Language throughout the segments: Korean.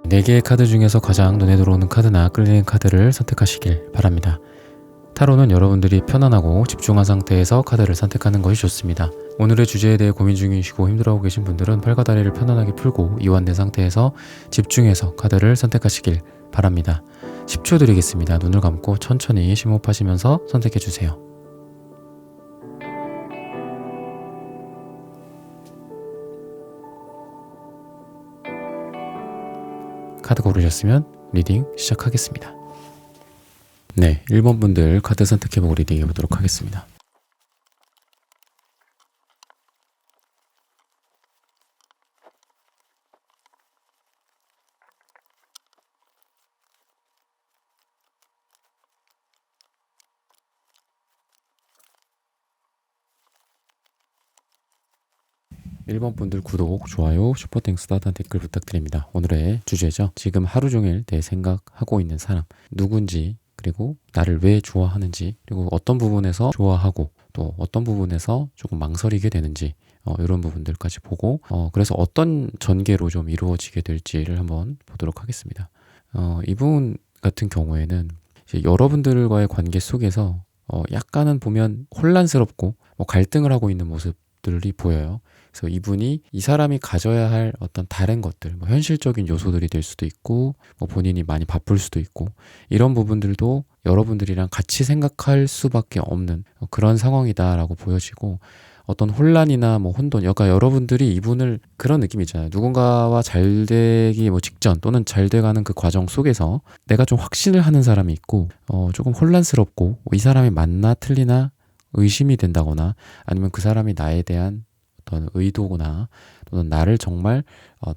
4개의 카드 중에서 가장 눈에 들어오는 카드나 끌리는 카드를 선택하시길 바랍니다. 타로는 여러분들이 편안하고 집중한 상태에서 카드를 선택하는 것이 좋습니다. 오늘의 주제에 대해 고민 중이시고 힘들어하고 계신 분들은 팔과 다리를 편안하게 풀고 이완된 상태에서 집중해서 카드를 선택하시길 바랍니다. 10초 드리겠습니다. 눈을 감고 천천히 심호흡하시면서 선택해주세요. 카드 고르셨으면 리딩 시작하겠습니다. 네, 1번 분들 카드 선택해보고 리딩 해보도록 하겠습니다. (1번) 분들 구독, 좋아요, 슈퍼땡스 따뜻한 댓글 부탁드립니다. 오늘의 주제죠. 지금 하루 종일 내 생각하고 있는 사람 누군지, 그리고 나를 왜 좋아하는지, 그리고 어떤 부분에서 좋아하고 또 어떤 부분에서 조금 망설이게 되는지 이런 부분들까지 보고 그래서 어떤 전개로 좀 이루어지게 될지를 한번 보도록 하겠습니다. 이분 같은 경우에는 이제 여러분들과의 관계 속에서 약간은 보면 혼란스럽고 갈등을 하고 있는 모습들이 보여요. 그래서 이분이 이 사람이 가져야 할 어떤 다른 것들, 현실적인 요소들이 될 수도 있고, 본인이 많이 바쁠 수도 있고, 이런 부분들도 여러분들이랑 같이 생각할 수밖에 없는 그런 상황이다라고 보여지고, 어떤 혼란이나 혼돈, 그러니까 여러분들이 이분을 그런 느낌이 있잖아요. 누군가와 잘 되기 직전 또는 잘 돼가는 그 과정 속에서 내가 좀 확신을 하는 사람이 있고, 조금 혼란스럽고, 이 사람이 맞나 틀리나 의심이 된다거나, 아니면 그 사람이 나에 대한 어떤 의도거나 또는 나를 정말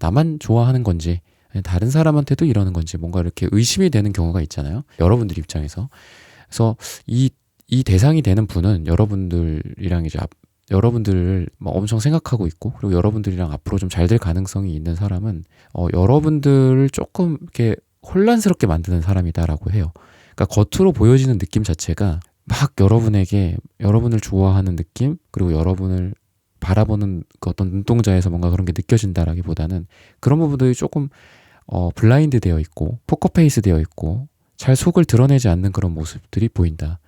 나만 좋아하는 건지 다른 사람한테도 이러는 건지 뭔가 이렇게 의심이 되는 경우가 있잖아요. 여러분들 입장에서. 그래서 이 대상이 되는 분은 여러분들이랑 이제 여러분들을 엄청 생각하고 있고, 그리고 여러분들이랑 앞으로 좀 잘 될 가능성이 있는 사람은 여러분들을 조금 이렇게 혼란스럽게 만드는 사람이다라고 해요. 그러니까 겉으로 보여지는 느낌 자체가 막 여러분을 좋아하는 느낌, 그리고 여러분을 바라보는 그 어떤 눈동자에서 뭔가 그런 게 느껴진다라기보다는 그런 부분들이 조금 블라인드 되어 있고 포커페이스 되어 있고 잘 속을 드러내지 않는 그런 모습들이 보인다.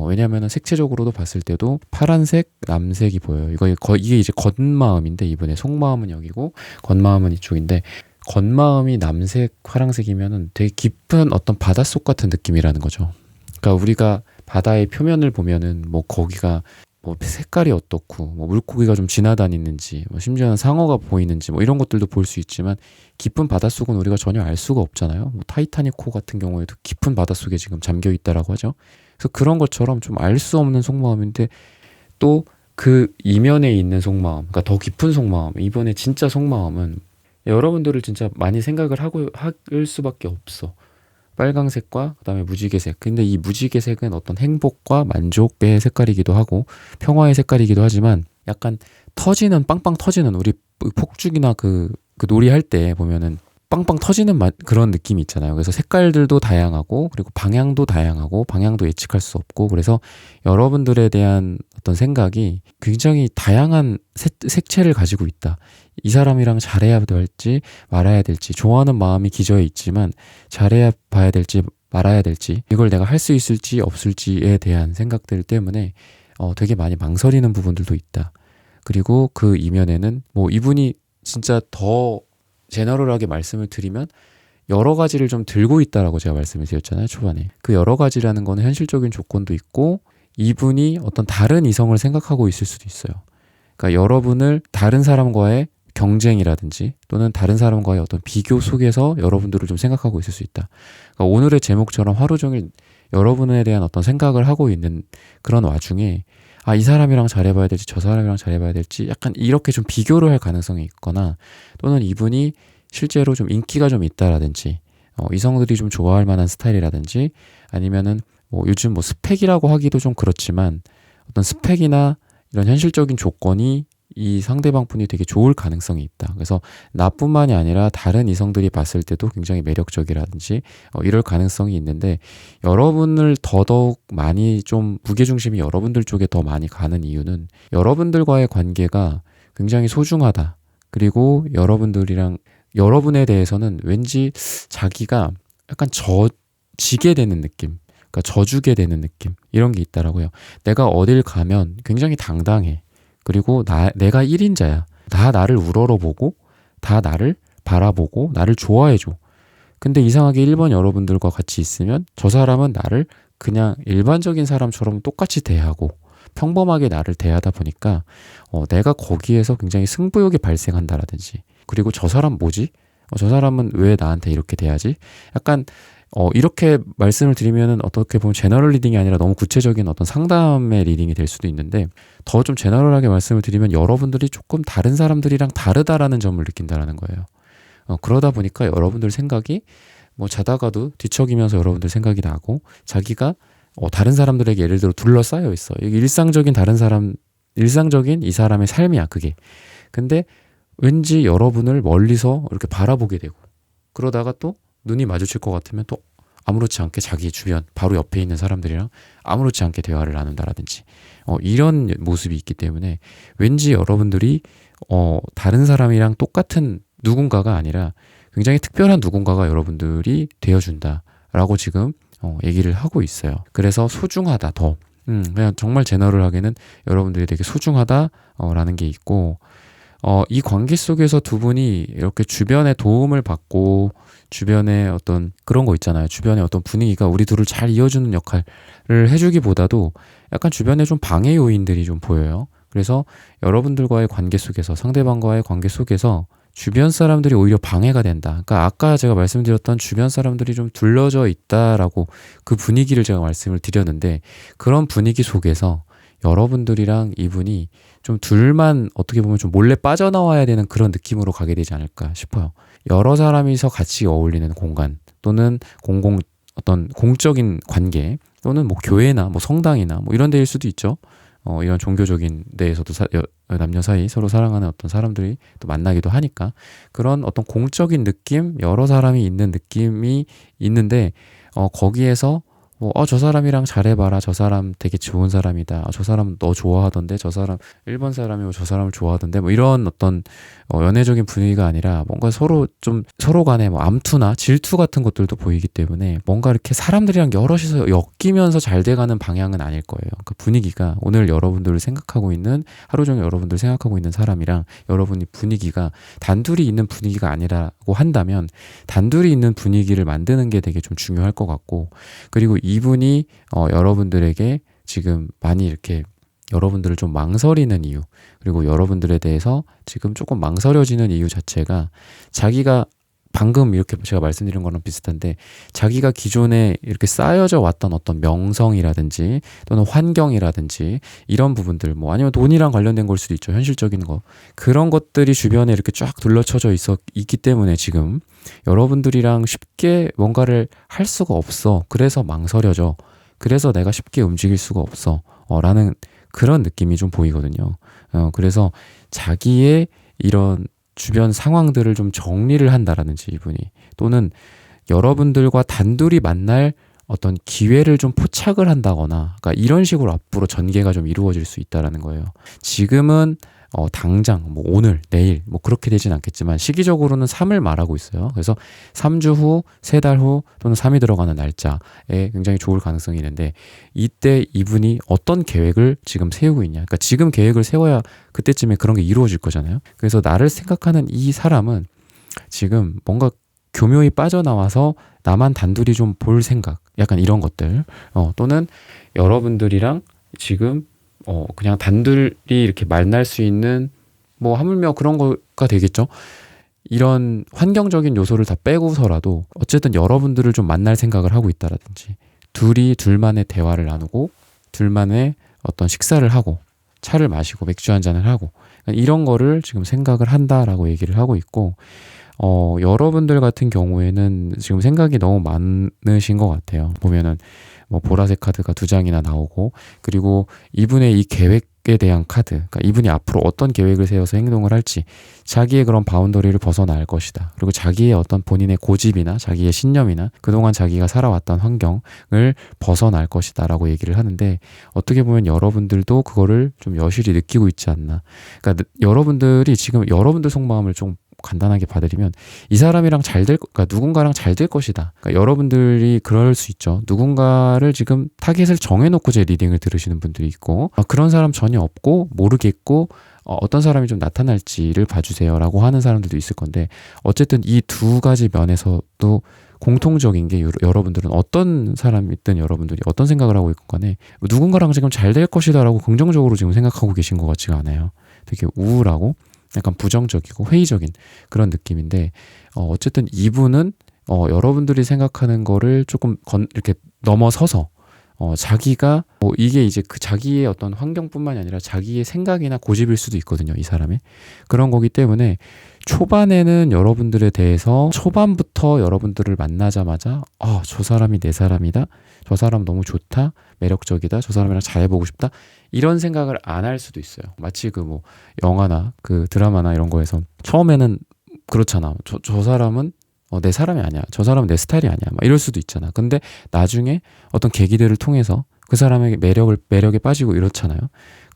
왜냐하면 색채적으로도 봤을 때도 파란색, 남색이 보여요. 이게 이제 겉마음인데, 이분의 속마음은 여기고 겉마음은 이쪽인데, 겉마음이 남색, 파란색이면은 되게 깊은 어떤 바닷속 같은 느낌이라는 거죠. 그러니까 우리가 바다의 표면을 보면은 거기가 색깔이 어떻고 물고기가 좀 지나다니는지 심지어는 상어가 보이는지 이런 것들도 볼 수 있지만, 깊은 바닷속은 우리가 전혀 알 수가 없잖아요. 타이타닉호 같은 경우에도 깊은 바닷속에 지금 잠겨 있다라고 하죠. 그래서 그런 것처럼 좀 알 수 없는 속마음인데, 또 그 이면에 있는 속마음, 그러니까 더 깊은 속마음, 이번에 진짜 속마음은 여러분들을 진짜 많이 생각을 할 수밖에 없어. 빨강색과 그다음에 무지개색. 근데 이 무지개색은 어떤 행복과 만족의 색깔이기도 하고 평화의 색깔이기도 하지만, 약간 빵빵 터지는, 우리 폭죽이나 그 놀이할 때 보면은 빵빵 터지는 그런 느낌이 있잖아요. 그래서 색깔들도 다양하고, 그리고 방향도 다양하고, 방향도 예측할 수 없고, 그래서 여러분들에 대한 어떤 생각이 굉장히 다양한 색채를 가지고 있다. 이 사람이랑 잘해야 될지 말아야 될지, 좋아하는 마음이 기저에 있지만 잘해야 봐야 될지 말아야 될지, 이걸 내가 할 수 있을지 없을지에 대한 생각들 때문에 되게 많이 망설이는 부분들도 있다. 그리고 그 이면에는 이분이 진짜 더 제너럴하게 말씀을 드리면 여러 가지를 좀 들고 있다라고 제가 말씀을 드렸잖아요, 초반에. 그 여러 가지라는 거는 현실적인 조건도 있고, 이분이 어떤 다른 이성을 생각하고 있을 수도 있어요. 그러니까 여러분을 다른 사람과의 경쟁이라든지 또는 다른 사람과의 어떤 비교 속에서 여러분들을 좀 생각하고 있을 수 있다. 그러니까 오늘의 제목처럼 하루 종일 여러분에 대한 어떤 생각을 하고 있는 그런 와중에, 이 사람이랑 잘해봐야 될지 저 사람이랑 잘해봐야 될지 약간 이렇게 좀 비교를 할 가능성이 있거나, 또는 이분이 실제로 좀 인기가 좀 있다라든지 이성들이 좀 좋아할 만한 스타일이라든지, 아니면은 요즘 스펙이라고 하기도 좀 그렇지만 어떤 스펙이나 이런 현실적인 조건이 이 상대방 분이 되게 좋을 가능성이 있다. 그래서 나뿐만이 아니라 다른 이성들이 봤을 때도 굉장히 매력적이라든지 이럴 가능성이 있는데, 여러분을 더더욱 많이 좀 무게중심이 여러분들 쪽에 더 많이 가는 이유는 여러분들과의 관계가 굉장히 소중하다. 그리고 여러분들이랑 여러분에 대해서는 왠지 자기가 약간 지게 되는 느낌, 그러니까 져주게 되는 느낌, 이런 게 있더라고요. 내가 어딜 가면 굉장히 당당해. 그리고 내가 1인자야. 다 나를 우러러보고, 다 나를 바라보고, 나를 좋아해줘. 근데 이상하게 1번 여러분들과 같이 있으면 저 사람은 나를 그냥 일반적인 사람처럼 똑같이 대하고, 평범하게 나를 대하다 보니까 내가 거기에서 굉장히 승부욕이 발생한다라든지, 그리고 저 사람 뭐지? 저 사람은 왜 나한테 이렇게 대하지? 약간 이렇게 말씀을 드리면은 어떻게 보면 제너럴 리딩이 아니라 너무 구체적인 어떤 상담의 리딩이 될 수도 있는데, 더 좀 제너럴하게 말씀을 드리면 여러분들이 조금 다른 사람들이랑 다르다라는 점을 느낀다라는 거예요. 그러다 보니까 여러분들 생각이 뭐 자다가도 뒤척이면서 여러분들 생각이 나고, 자기가 다른 사람들에게 예를 들어 둘러싸여 있어. 이게 일상적인 이 사람의 삶이야, 그게. 근데 왠지 여러분을 멀리서 이렇게 바라보게 되고, 그러다가 또 눈이 마주칠 것 같으면 또 아무렇지 않게 자기 주변 바로 옆에 있는 사람들이랑 아무렇지 않게 대화를 나눈다라든지, 이런 모습이 있기 때문에 왠지 여러분들이 다른 사람이랑 똑같은 누군가가 아니라 굉장히 특별한 누군가가 여러분들이 되어준다라고 지금 얘기를 하고 있어요. 그래서 소중하다, 더 그냥 정말 제너럴하게는 여러분들이 되게 소중하다라는 게 있고, 이 관계 속에서 두 분이 이렇게 주변의 도움을 받고, 주변에 어떤 그런 거 있잖아요. 주변의 어떤 분위기가 우리 둘을 잘 이어주는 역할을 해주기보다도 약간 주변에 좀 방해 요인들이 좀 보여요. 그래서 여러분들과의 관계 속에서, 상대방과의 관계 속에서 주변 사람들이 오히려 방해가 된다. 그러니까 아까 제가 말씀드렸던 주변 사람들이 좀 둘러져 있다라고 그 분위기를 제가 말씀을 드렸는데, 그런 분위기 속에서 여러분들이랑 이분이 좀 둘만 어떻게 보면 좀 몰래 빠져나와야 되는 그런 느낌으로 가게 되지 않을까 싶어요. 여러 사람이서 같이 어울리는 공간, 또는 어떤 공적인 관계, 또는 뭐 교회나 뭐 성당이나 뭐 이런 데일 수도 있죠. 이런 종교적인 데에서도 남녀 사이 서로 사랑하는 어떤 사람들이 또 만나기도 하니까, 그런 어떤 공적인 느낌, 여러 사람이 있는 느낌이 있는데, 거기에서 저 사람이랑 잘해봐라. 저 사람 되게 좋은 사람이다. 저 사람 너 좋아하던데. 저 사람 일본 사람이고 저 사람을 좋아하던데. 뭐 이런 어떤 연애적인 분위기가 아니라 뭔가 서로 간에 뭐 암투나 질투 같은 것들도 보이기 때문에, 뭔가 이렇게 사람들이랑 여럿이서 엮이면서 잘 돼가는 방향은 아닐 거예요. 그 분위기가 오늘 여러분들을 생각하고 있는, 하루 종일 여러분들 생각하고 있는 사람이랑 여러분이 분위기가 단둘이 있는 분위기가 아니라고 한다면, 단둘이 있는 분위기를 만드는 게 되게 좀 중요할 것 같고, 그리고 이분이 여러분들에게 지금 많이 이렇게 여러분들을 좀 망설이는 이유, 그리고 여러분들에 대해서 지금 조금 망설여지는 이유 자체가, 자기가 방금 이렇게 제가 말씀드린 거랑 비슷한데, 자기가 기존에 이렇게 쌓여져 왔던 어떤 명성이라든지 또는 환경이라든지 이런 부분들, 뭐 아니면 돈이랑 관련된 걸 수도 있죠. 현실적인 거. 그런 것들이 주변에 이렇게 쫙 둘러쳐져 있기 때문에 지금 여러분들이랑 쉽게 뭔가를 할 수가 없어. 그래서 망설여져. 그래서 내가 쉽게 움직일 수가 없어. 라는 그런 느낌이 좀 보이거든요. 그래서 자기의 이런 주변 상황들을 좀 정리를 한다라든지, 이분이, 또는 여러분들과 단둘이 만날 어떤 기회를 좀 포착을 한다거나, 그러니까 이런 식으로 앞으로 전개가 좀 이루어질 수 있다라는 거예요. 지금은 당장 뭐 오늘 내일 뭐 그렇게 되진 않겠지만, 시기적으로는 3을 말하고 있어요. 그래서 3주 후, 3달 후, 또는 3이 들어가는 날짜에 굉장히 좋을 가능성이 있는데, 이때 이분이 어떤 계획을 지금 세우고 있냐. 그러니까 지금 계획을 세워야 그때쯤에 그런 게 이루어질 거잖아요. 그래서 나를 생각하는 이 사람은 지금 뭔가 교묘히 빠져나와서 나만 단둘이 좀 볼 생각, 약간 이런 것들, 또는 여러분들이랑 지금 그냥 단둘이 이렇게 만날 수 있는, 뭐 하물며 그런 거가 되겠죠. 이런 환경적인 요소를 다 빼고서라도 어쨌든 여러분들을 좀 만날 생각을 하고 있다라든지, 둘만의 대화를 나누고, 둘만의 어떤 식사를 하고, 차를 마시고, 맥주 한 잔을 하고, 이런 거를 지금 생각을 한다라고 얘기를 하고 있고, 여러분들 같은 경우에는 지금 생각이 너무 많으신 것 같아요. 보면은 뭐 보라색 카드가 2장이나 나오고, 그리고 이분의 이 계획에 대한 카드, 그러니까 이분이 앞으로 어떤 계획을 세워서 행동을 할지, 자기의 그런 바운더리를 벗어날 것이다. 그리고 자기의 어떤 본인의 고집이나 자기의 신념이나 그동안 자기가 살아왔던 환경을 벗어날 것이다 라고 얘기를 하는데, 어떻게 보면 여러분들도 그거를 좀 여실히 느끼고 있지 않나. 그러니까 여러분들이 지금 여러분들 속마음을 좀 간단하게 봐드리면 이 사람이랑 그러니까 누군가랑 잘 될 것이다. 그러니까 여러분들이 그럴 수 있죠. 누군가를 지금 타겟을 정해놓고 제 리딩을 들으시는 분들이 있고 그런 사람 전혀 없고 모르겠고 어떤 사람이 좀 나타날지를 봐주세요 라고 하는 사람들도 있을 건데 어쨌든 이 두 가지 면에서도 공통적인 게 여러분들은 어떤 사람이든 여러분들이 어떤 생각을 하고 있건 간에 누군가랑 지금 잘 될 것이다 라고 긍정적으로 지금 생각하고 계신 것 같지가 않아요. 되게 우울하고 약간 부정적이고 회의적인 그런 느낌인데 어쨌든 이분은 여러분들이 생각하는 거를 조금 이렇게 넘어서서 자기가 이게 이제 그 자기의 어떤 환경뿐만이 아니라 자기의 생각이나 고집일 수도 있거든요. 이 사람의 그런 거기 때문에 초반에는 여러분들에 대해서 초반부터 여러분들을 만나자마자 저 사람이 내 사람이다. 저 사람 너무 좋다. 매력적이다. 저 사람이랑 잘해보고 싶다. 이런 생각을 안 할 수도 있어요. 마치 그 뭐 영화나 그 드라마나 이런 거에서 처음에는 그렇잖아. 저 사람은 내 사람이 아니야. 저 사람은 내 스타일이 아니야. 막 이럴 수도 있잖아. 근데 나중에 어떤 계기들을 통해서 그 사람에게 매력에 빠지고 이렇잖아요.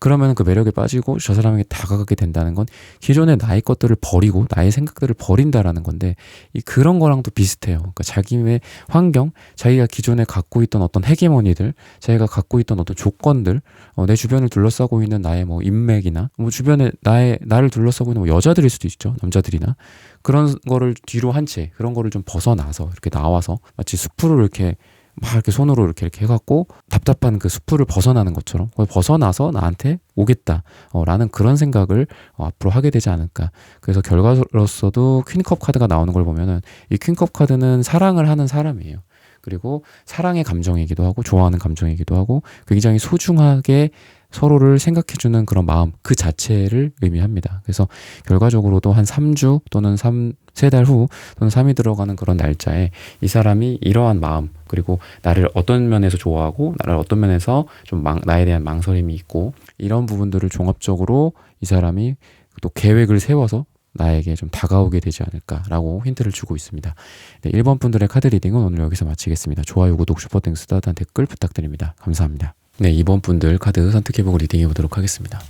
그러면 그 매력에 빠지고 저 사람에게 다가가게 된다는 건 기존의 나의 것들을 버리고 나의 생각들을 버린다라는 건데 그런 거랑도 비슷해요. 그러니까 자기의 환경, 자기가 기존에 갖고 있던 어떤 헤게모니들, 자기가 갖고 있던 어떤 조건들, 내 주변을 둘러싸고 있는 나의 뭐 인맥이나 뭐 주변에 나를 둘러싸고 있는 뭐 여자들일 수도 있죠. 남자들이나 그런 거를 뒤로 한 채 그런 거를 좀 벗어나서 이렇게 나와서 마치 숲으로 이렇게 막 이렇게 손으로 이렇게 해갖고 답답한 그 숲을 벗어나는 것처럼 벗어나서 나한테 오겠다 라는 그런 생각을 앞으로 하게 되지 않을까. 그래서 결과로서도 퀸컵 카드가 나오는 걸 보면은 이 퀸컵 카드는 사랑을 하는 사람이에요. 그리고 사랑의 감정이기도 하고 좋아하는 감정이기도 하고 굉장히 소중하게 서로를 생각해주는 그런 마음 그 자체를 의미합니다. 그래서 결과적으로도 한 3주 또는 3달 후 또는 3이 들어가는 그런 날짜에 이 사람이 이러한 마음 그리고 나를 어떤 면에서 좋아하고 나를 어떤 면에서 좀 나에 대한 망설임이 있고 이런 부분들을 종합적으로 이 사람이 또 계획을 세워서 나에게 좀 다가오게 되지 않을까라고 힌트를 주고 있습니다. 네, 1번 분들의 카드 리딩은 오늘 여기서 마치겠습니다. 좋아요, 구독, 슈퍼땡스, 따뜻한 댓글 부탁드립니다. 감사합니다. 네, 2번 분들 카드 선택해보고 리딩해 보도록 하겠습니다.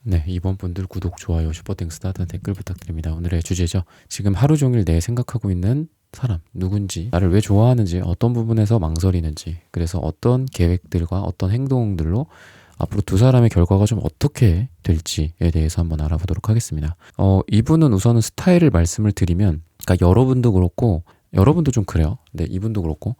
네, 2번 분들 구독, 좋아요, 슈퍼땡스, 따뜻한 댓글 부탁드립니다. 오늘의 주제죠. 지금 하루 종일 내 생각하고 있는 사람, 누군지, 나를 왜 좋아하는지, 어떤 부분에서 망설이는지, 그래서 어떤 계획들과 어떤 행동들로 앞으로 두 사람의 결과가 좀 어떻게 될지에 대해서 한번 알아보도록 하겠습니다. 이분은 우선은 스타일을 말씀을 드리면, 그러니까 여러분도 그렇고, 여러분도 좀 그래요. 근데 이분도 그렇고,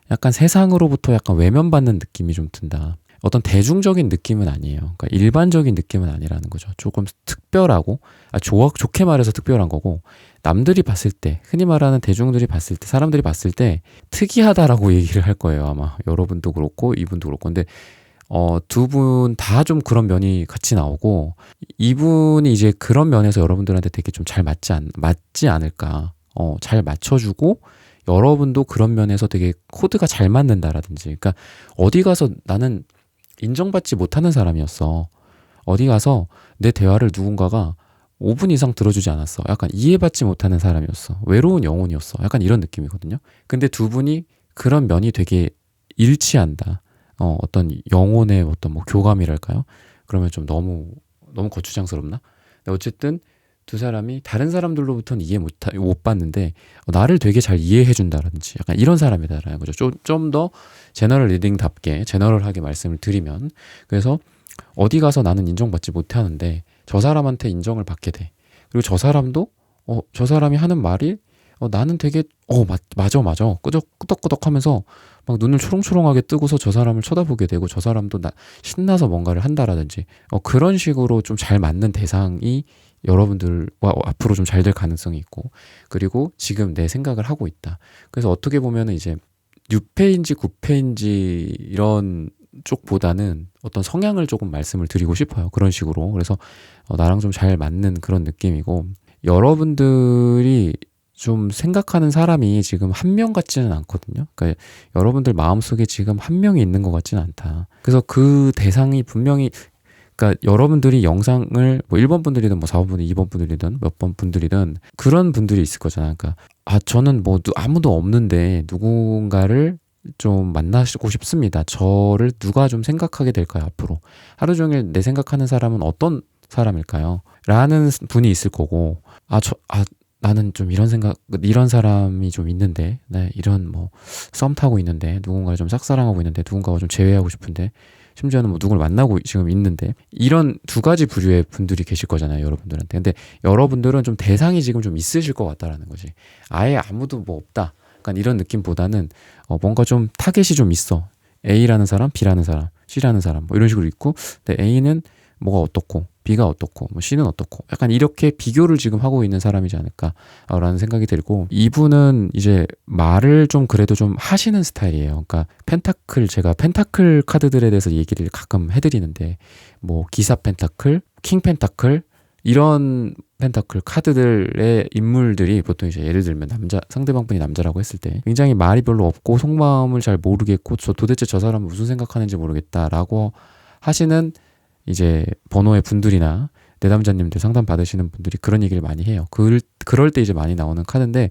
약간 세상으로부터 약간 외면받는 느낌이 좀 든다. 어떤 대중적인 느낌은 아니에요. 그러니까 일반적인 느낌은 아니라는 거죠. 조금 특별하고, 좋게 말해서 특별한 거고, 남들이 봤을 때, 흔히 말하는 대중들이 봤을 때, 사람들이 봤을 때 특이하다라고 얘기를 할 거예요. 아마 여러분도 그렇고 이분도 그렇고. 근데 두 분 다 좀 그런 면이 같이 나오고 이분이 이제 그런 면에서 여러분들한테 되게 좀 잘 맞지 않을까. 잘 맞춰주고 여러분도 그런 면에서 되게 코드가 잘 맞는다라든지. 그러니까 어디 가서 나는 인정받지 못하는 사람이었어. 어디 가서 내 대화를 누군가가 5분 이상 들어주지 않았어. 약간 이해받지 못하는 사람이었어. 외로운 영혼이었어. 약간 이런 느낌이거든요. 근데 두 분이 그런 면이 되게 일치한다. 어떤 영혼의 어떤 뭐 교감이랄까요? 그러면 좀 너무 거추장스럽나? 근데 어쨌든 두 사람이 다른 사람들로부터는 이해 못 받는데 나를 되게 잘 이해해 준다라든지 약간 이런 사람이다라는 거죠. 좀 더 제너럴 리딩답게 제너럴하게 말씀을 드리면 그래서 어디 가서 나는 인정받지 못하는데 저 사람한테 인정을 받게 돼. 그리고 저 사람도 저 사람이 하는 말이 나는 되게 맞아 끄덕끄덕 하면서 막 눈을 초롱초롱하게 뜨고서 저 사람을 쳐다보게 되고 저 사람도 신나서 뭔가를 한다라든지 그런 식으로 좀 잘 맞는 대상이 여러분들과 앞으로 좀 잘 될 가능성이 있고 그리고 지금 내 생각을 하고 있다. 그래서 어떻게 보면은 이제 6패인지 9패인지 이런 쪽보다는 어떤 성향을 조금 말씀을 드리고 싶어요. 그런 식으로. 그래서 나랑 좀 잘 맞는 그런 느낌이고 여러분들이 좀 생각하는 사람이 지금 한 명 같지는 않거든요. 그러니까 여러분들 마음속에 지금 한 명이 있는 것 같지는 않다. 그래서 그 대상이 분명히 그러니까 여러분들이 영상을 뭐 1번 분들이든 뭐 4번 분들, 2번 분들이든 몇 번 분들이든 그런 분들이 있을 거잖아요. 그러니까 저는 뭐 아무도 없는데 누군가를 좀 만나고 싶습니다. 저를 누가 좀 생각하게 될까요, 앞으로? 하루 종일 내 생각하는 사람은 어떤 사람일까요? 라는 분이 있을 거고, 나는 좀 이런 사람이 좀 있는데, 네, 이런 뭐, 썸 타고 있는데, 누군가를 좀 짝사랑하고 있는데, 누군가가 좀 제외하고 싶은데, 심지어는 뭐 누굴 만나고 지금 있는데, 이런 두 가지 부류의 분들이 계실 거잖아요, 여러분들한테. 근데 여러분들은 좀 대상이 지금 좀 있으실 것 같다라는 거지. 아예 아무도 뭐 없다. 약간 이런 느낌보다는 뭔가 좀 타겟이 좀 있어. A라는 사람, B라는 사람, C라는 사람 뭐 이런 식으로 있고, 근데 A는 뭐가 어떻고 B가 어떻고 뭐 C는 어떻고 약간 이렇게 비교를 지금 하고 있는 사람이지 않을까라는 생각이 들고, 이분은 이제 말을 좀 그래도 좀 하시는 스타일이에요. 그러니까 제가 펜타클 카드들에 대해서 얘기를 가끔 해드리는데, 뭐 기사 펜타클, 킹 펜타클 이런 펜타클 카드들의 인물들이 보통 이제 예를 들면 상대방 분이 남자라고 했을 때 굉장히 말이 별로 없고 속마음을 잘 모르겠고 도대체 저 사람은 무슨 생각하는지 모르겠다라고 하시는 이제 번호의 분들이나 내담자님들 상담 받으시는 분들이 그런 얘기를 많이 해요. 그럴 때 이제 많이 나오는 카드인데,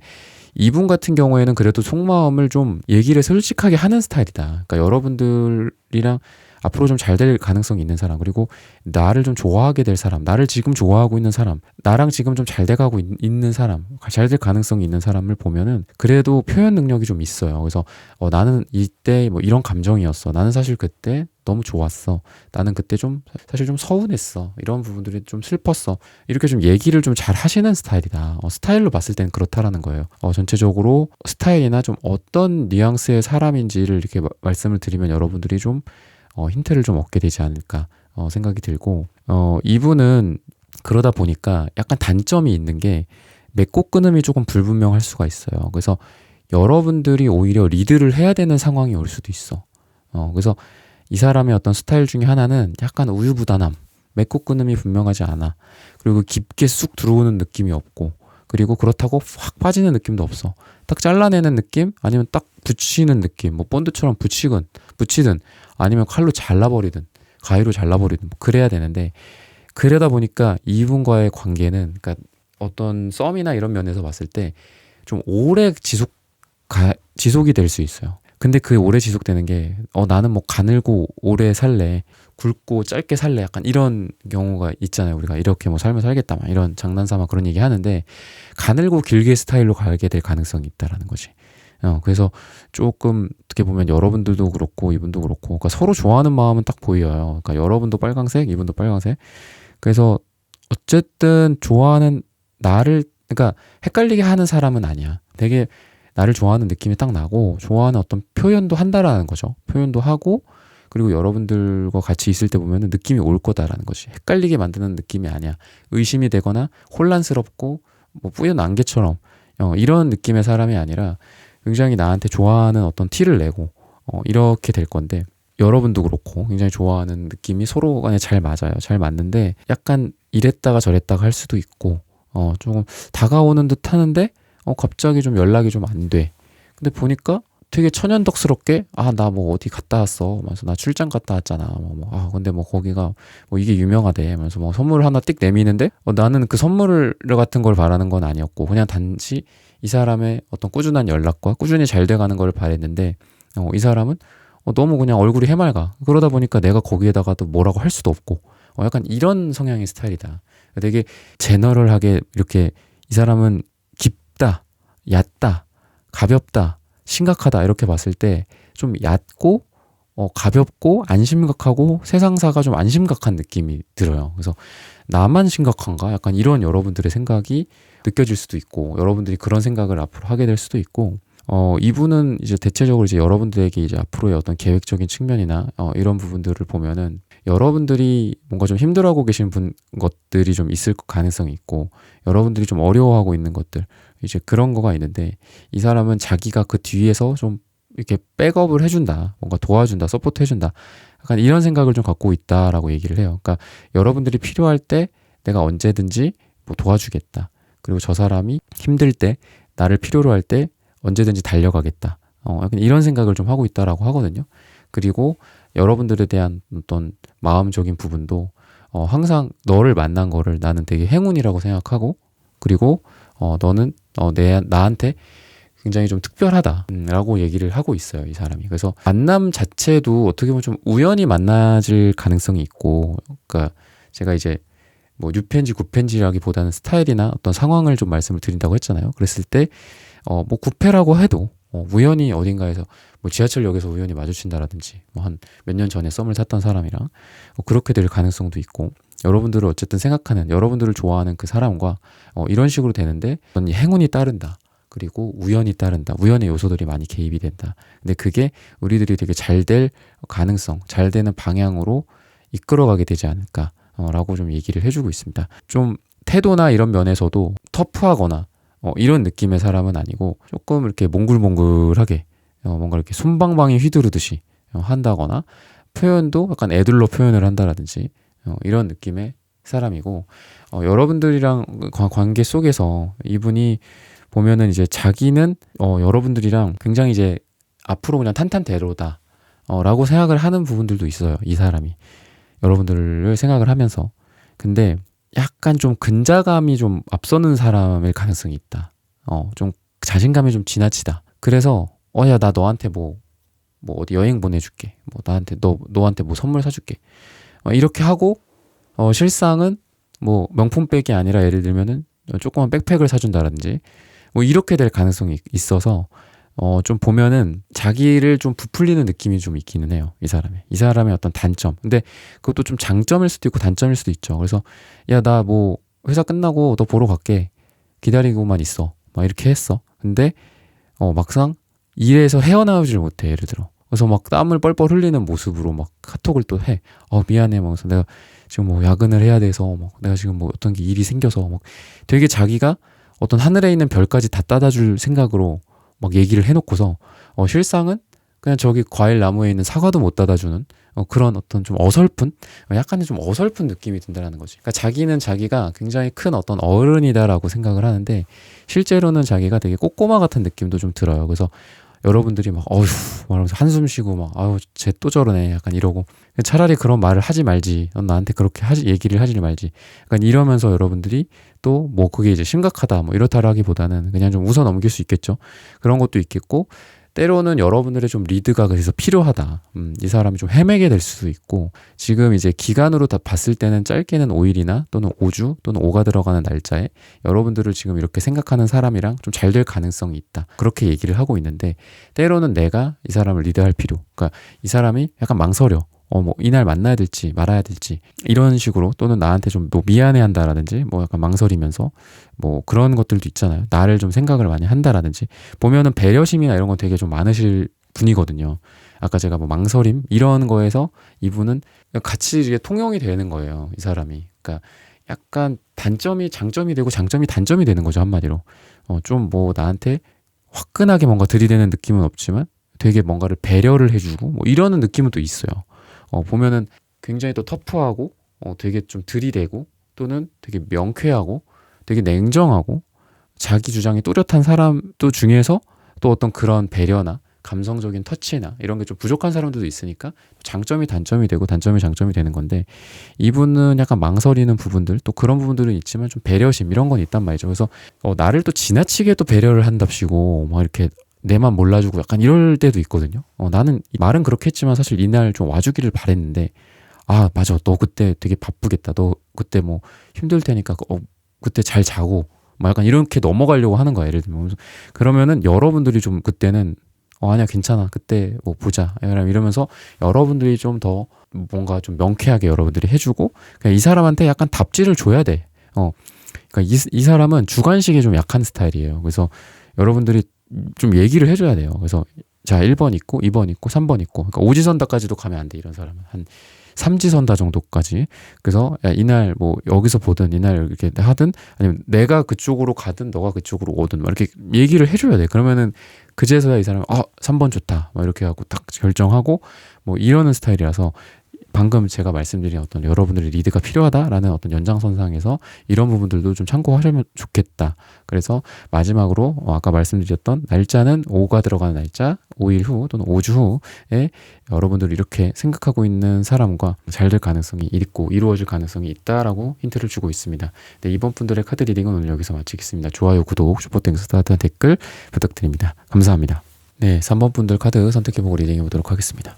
이분 같은 경우에는 그래도 속마음을 좀 얘기를 솔직하게 하는 스타일이다. 그러니까 여러분들이랑 앞으로 좀 잘 될 가능성이 있는 사람, 그리고 나를 좀 좋아하게 될 사람, 나를 지금 좋아하고 있는 사람, 나랑 지금 좀 잘 돼가고 있는 사람, 잘 될 가능성이 있는 사람을 보면은 그래도 표현 능력이 좀 있어요. 그래서 나는 이때 뭐 이런 감정이었어. 나는 사실 그때 너무 좋았어. 나는 그때 좀 사실 좀 서운했어. 이런 부분들이 좀 슬펐어. 이렇게 좀 얘기를 좀 잘 하시는 스타일이다. 스타일로 봤을 때는 그렇다라는 거예요. 전체적으로 스타일이나 좀 어떤 뉘앙스의 사람인지를 이렇게 말씀을 드리면 여러분들이 좀 힌트를 좀 얻게 되지 않을까 생각이 들고, 이분은 그러다 보니까 약간 단점이 있는 게 맺고 끊음이 조금 불분명할 수가 있어요. 그래서 여러분들이 오히려 리드를 해야 되는 상황이 올 수도 있어. 그래서 이 사람의 어떤 스타일 중에 하나는 약간 우유부단함, 맺고 끊음이 분명하지 않아. 그리고 깊게 쑥 들어오는 느낌이 없고, 그리고 그렇다고 확 빠지는 느낌도 없어. 딱 잘라내는 느낌? 아니면 딱 붙이는 느낌. 뭐 본드처럼 붙이든 아니면 칼로 잘라버리든 가위로 잘라버리든 뭐 그래야 되는데, 그러다 보니까 이분과의 관계는, 그러니까 어떤 썸이나 이런 면에서 봤을 때 좀 오래 지속이 될 수 있어요. 근데 그 오래 지속되는 게 나는 뭐 가늘고 오래 살래, 굵고 짧게 살래, 약간 이런 경우가 있잖아요. 우리가 이렇게 뭐 삶을 살겠다 막 이런 장난삼아 그런 얘기 하는데, 가늘고 길게 스타일로 가게 될 가능성이 있다라는 거지. 그래서 조금 어떻게 보면 여러분들도 그렇고 이분도 그렇고, 그러니까 서로 좋아하는 마음은 딱 보여요. 그러니까 여러분도 빨강색, 이분도 빨강색. 그래서 어쨌든 좋아하는 나를, 그러니까 헷갈리게 하는 사람은 아니야. 되게 나를 좋아하는 느낌이 딱 나고, 좋아하는 어떤 표현도 한다라는 거죠. 표현도 하고, 그리고 여러분들과 같이 있을 때 보면은 느낌이 올 거다라는 것이, 헷갈리게 만드는 느낌이 아니야. 의심이 되거나 혼란스럽고 뭐 뿌연 안개처럼 이런 느낌의 사람이 아니라 굉장히 나한테 좋아하는 어떤 티를 내고 이렇게 될 건데, 여러분도 그렇고 굉장히 좋아하는 느낌이 서로 간에 잘 맞아요. 잘 맞는데 약간 이랬다가 저랬다가 할 수도 있고, 조금 다가오는 듯 하는데 갑자기 좀 연락이 좀 안 돼. 근데 보니까 되게 천연덕스럽게 나 뭐 어디 갔다 왔어. 그래서 나 출장 갔다 왔잖아. 근데 뭐 거기가 뭐 이게 유명하대. 그래서 뭐 선물 하나 띡 내미는데 나는 그 선물 같은 걸 바라는 건 아니었고, 그냥 단지 이 사람의 어떤 꾸준한 연락과 꾸준히 잘 돼가는 걸 바랬는데, 이 사람은 너무 그냥 얼굴이 해맑아. 그러다 보니까 내가 거기에다가 또 뭐라고 할 수도 없고, 약간 이런 성향의 스타일이다. 되게 제너럴하게 이렇게 이 사람은 깊다, 얕다, 가볍다, 심각하다 이렇게 봤을 때 좀 얕고 가볍고 안 심각하고 세상사가 좀 안 심각한 느낌이 들어요. 그래서 나만 심각한가? 약간 이런 여러분들의 생각이 느껴질 수도 있고, 여러분들이 그런 생각을 앞으로 하게 될 수도 있고, 이분은 이제 대체적으로 이제 여러분들에게 이제 앞으로의 어떤 계획적인 측면이나 이런 부분들을 보면은 여러분들이 뭔가 좀 힘들어하고 계신 것들이 좀 있을 가능성이 있고, 여러분들이 좀 어려워하고 있는 것들, 이제 그런 거가 있는데, 이 사람은 자기가 그 뒤에서 좀 이렇게 백업을 해준다, 뭔가 도와준다, 서포트 해준다, 약간 이런 생각을 좀 갖고 있다라고 얘기를 해요. 그러니까 여러분들이 필요할 때 내가 언제든지 뭐 도와주겠다. 그리고 저 사람이 힘들 때, 나를 필요로 할 때 언제든지 달려가겠다. 약간 이런 생각을 좀 하고 있다라고 하거든요. 그리고 여러분들에 대한 어떤 마음적인 부분도 항상 너를 만난 거를 나는 되게 행운이라고 생각하고, 그리고 너는 나한테 굉장히 좀 특별하다 라고 얘기를 하고 있어요, 이 사람이. 그래서 만남 자체도 어떻게 보면 좀 우연히 만나질 가능성이 있고, 그러니까 제가 이제 뭐 6편지 9편지라기보다는 스타일이나 어떤 상황을 좀 말씀을 드린다고 했잖아요. 그랬을 때 뭐 9패라고 해도 우연히 어딘가에서 뭐 지하철역에서 우연히 마주친다라든지, 뭐 한 몇 년 전에 썸을 탔던 사람이랑 그렇게 될 가능성도 있고, 여러분들을 어쨌든 생각하는, 여러분들을 좋아하는 그 사람과 이런 식으로 되는데 어떤 행운이 따른다, 그리고 우연이 따른다, 우연의 요소들이 많이 개입이 된다. 근데 그게 우리들이 되게 잘 될 가능성, 잘 되는 방향으로 이끌어가게 되지 않을까 라고 좀 얘기를 해주고 있습니다. 좀 태도나 이런 면에서도 터프하거나 이런 느낌의 사람은 아니고, 조금 이렇게 몽글몽글하게 뭔가 이렇게 솜방망이 휘두르듯이 한다거나, 표현도 약간 애들로 표현을 한다라든지 이런 느낌의 사람이고, 여러분들이랑 관계 속에서 이분이 보면은 이제 자기는 여러분들이랑 굉장히 이제 앞으로 그냥 탄탄대로다 라고 생각을 하는 부분들도 있어요, 이 사람이. 여러분들을 생각을 하면서. 근데 약간 좀 근자감이 좀 앞서는 사람일 가능성이 있다. 좀 자신감이 좀 지나치다. 그래서 야, 나 너한테 뭐 어디 여행 보내줄게. 뭐 너한테 뭐 선물 사줄게. 이렇게 하고 실상은 뭐 명품백이 아니라 예를 들면은 조그만 백팩을 사준다든지 뭐 이렇게 될 가능성이 있어서 좀 보면은 자기를 좀 부풀리는 느낌이 좀 있기는 해요, 이 사람의 어떤 단점. 근데 그것도 좀 장점일 수도 있고 단점일 수도 있죠. 그래서 야, 나 뭐 회사 끝나고 너 보러 갈게, 기다리고만 있어, 막 이렇게 했어. 근데 막상 일에서 헤어나오질 못해, 예를 들어. 그래서 막 땀을 뻘뻘 흘리는 모습으로 막 카톡을 또 해. 미안해. 막 그래서 내가 지금 뭐 야근을 해야 돼서, 막 내가 지금 뭐 어떤 게 일이 생겨서, 막 되게 자기가 어떤 하늘에 있는 별까지 다 따다줄 생각으로 막 얘기를 해놓고서 실상은 그냥 저기 과일 나무에 있는 사과도 못 따다주는 그런 어떤 좀 어설픈, 약간의 좀 어설픈 느낌이 든다는 거지. 그러니까 자기는 자기가 굉장히 큰 어떤 어른이다라고 생각을 하는데, 실제로는 자기가 되게 꼬꼬마 같은 느낌도 좀 들어요. 그래서 여러분들이 막 어휴 말하면서 한숨 쉬고 막 아유 쟤 또 저러네 약간 이러고, 차라리 그런 말을 하지 말지, 넌 나한테 그렇게 얘기를 하지 말지, 약간 이러면서 여러분들이 또 뭐 그게 이제 심각하다 뭐 이렇다라기보다는 그냥 좀 웃어 넘길 수 있겠죠. 그런 것도 있겠고, 때로는 여러분들의 좀 리드가 그래서 필요하다. 이 사람이 좀 헤매게 될 수도 있고, 지금 이제 기간으로 다 봤을 때는 짧게는 5일이나 또는 5주 또는 5가 들어가는 날짜에 여러분들을 지금 이렇게 생각하는 사람이랑 좀 잘 될 가능성이 있다. 그렇게 얘기를 하고 있는데, 때로는 내가 이 사람을 리드할 필요, 그러니까 이 사람이 약간 망설여. 뭐 이날 만나야 될지 말아야 될지 이런 식으로, 또는 나한테 좀 뭐 미안해 한다라든지 뭐 약간 망설이면서 뭐 그런 것들도 있잖아요. 나를 좀 생각을 많이 한다라든지, 보면은 배려심이나 이런 건 되게 좀 많으실 분이거든요. 아까 제가 뭐 망설임 이런 거에서 이분은 같이 이게 통용이 되는 거예요, 이 사람이. 그러니까 약간 단점이 장점이 되고 장점이 단점이 되는 거죠, 한마디로. 좀 뭐 나한테 화끈하게 뭔가 들이대는 느낌은 없지만 되게 뭔가를 배려를 해주고 뭐 이러는 느낌은 또 있어요. 보면은 굉장히 또 터프하고 되게 좀 들이대고, 또는 되게 명쾌하고 되게 냉정하고 자기 주장이 뚜렷한 사람도 중에서 또 어떤 그런 배려나 감성적인 터치나 이런 게 좀 부족한 사람들도 있으니까 장점이 단점이 되고 단점이 장점이 되는 건데, 이분은 약간 망설이는 부분들, 또 그런 부분들은 있지만 좀 배려심 이런 건 있단 말이죠. 그래서 나를 또 지나치게 또 배려를 한답시고 막 이렇게 내만 몰라주고 약간 이럴 때도 있거든요. 나는 말은 그렇게 했지만 사실 이날 좀 와주기를 바랬는데, 맞아, 너 그때 되게 바쁘겠다, 너 그때 뭐 힘들 테니까 그때 잘 자고, 막 약간 이렇게 넘어가려고 하는 거야, 예를 들면. 그러면은 여러분들이 좀 그때는 아니야 괜찮아 그때 뭐 보자 이러면서 여러분들이 좀 더 뭔가 좀 명쾌하게 여러분들이 해주고, 그냥 이 사람한테 약간 답지를 줘야 돼. 그러니까 이 사람은 주관식이 좀 약한 스타일이에요. 그래서 여러분들이 좀 얘기를 해줘야 돼요. 그래서 자 1번 있고 2번 있고 3번 있고, 그러니까 오지선다까지도 가면 안 돼, 이런 사람은. 한 삼지선다 정도까지. 그래서 야, 이날 뭐 여기서 보든 이날 이렇게 하든, 아니면 내가 그쪽으로 가든 너가 그쪽으로 오든 막 이렇게 얘기를 해줘야 돼. 그러면은 그제서야 이 사람은 3번 좋다 막 이렇게 하고 딱 결정하고 뭐 이러는 스타일이라서, 방금 제가 말씀드린 어떤 여러분들의 리드가 필요하다라는 어떤 연장선상에서 이런 부분들도 좀 참고하시면 좋겠다. 그래서 마지막으로 아까 말씀드렸던 날짜는 5가 들어가는 날짜, 5일 후 또는 5주 후에 여러분들이 이렇게 생각하고 있는 사람과 잘 될 가능성이 있고 이루어질 가능성이 있다라고 힌트를 주고 있습니다. 네, 이번 분들의 카드 리딩은 오늘 여기서 마치겠습니다. 좋아요, 구독, 슈퍼땡스 스타트 댓글 부탁드립니다. 감사합니다. 네, 3번 분들 카드 선택해보고 리딩해 보도록 하겠습니다.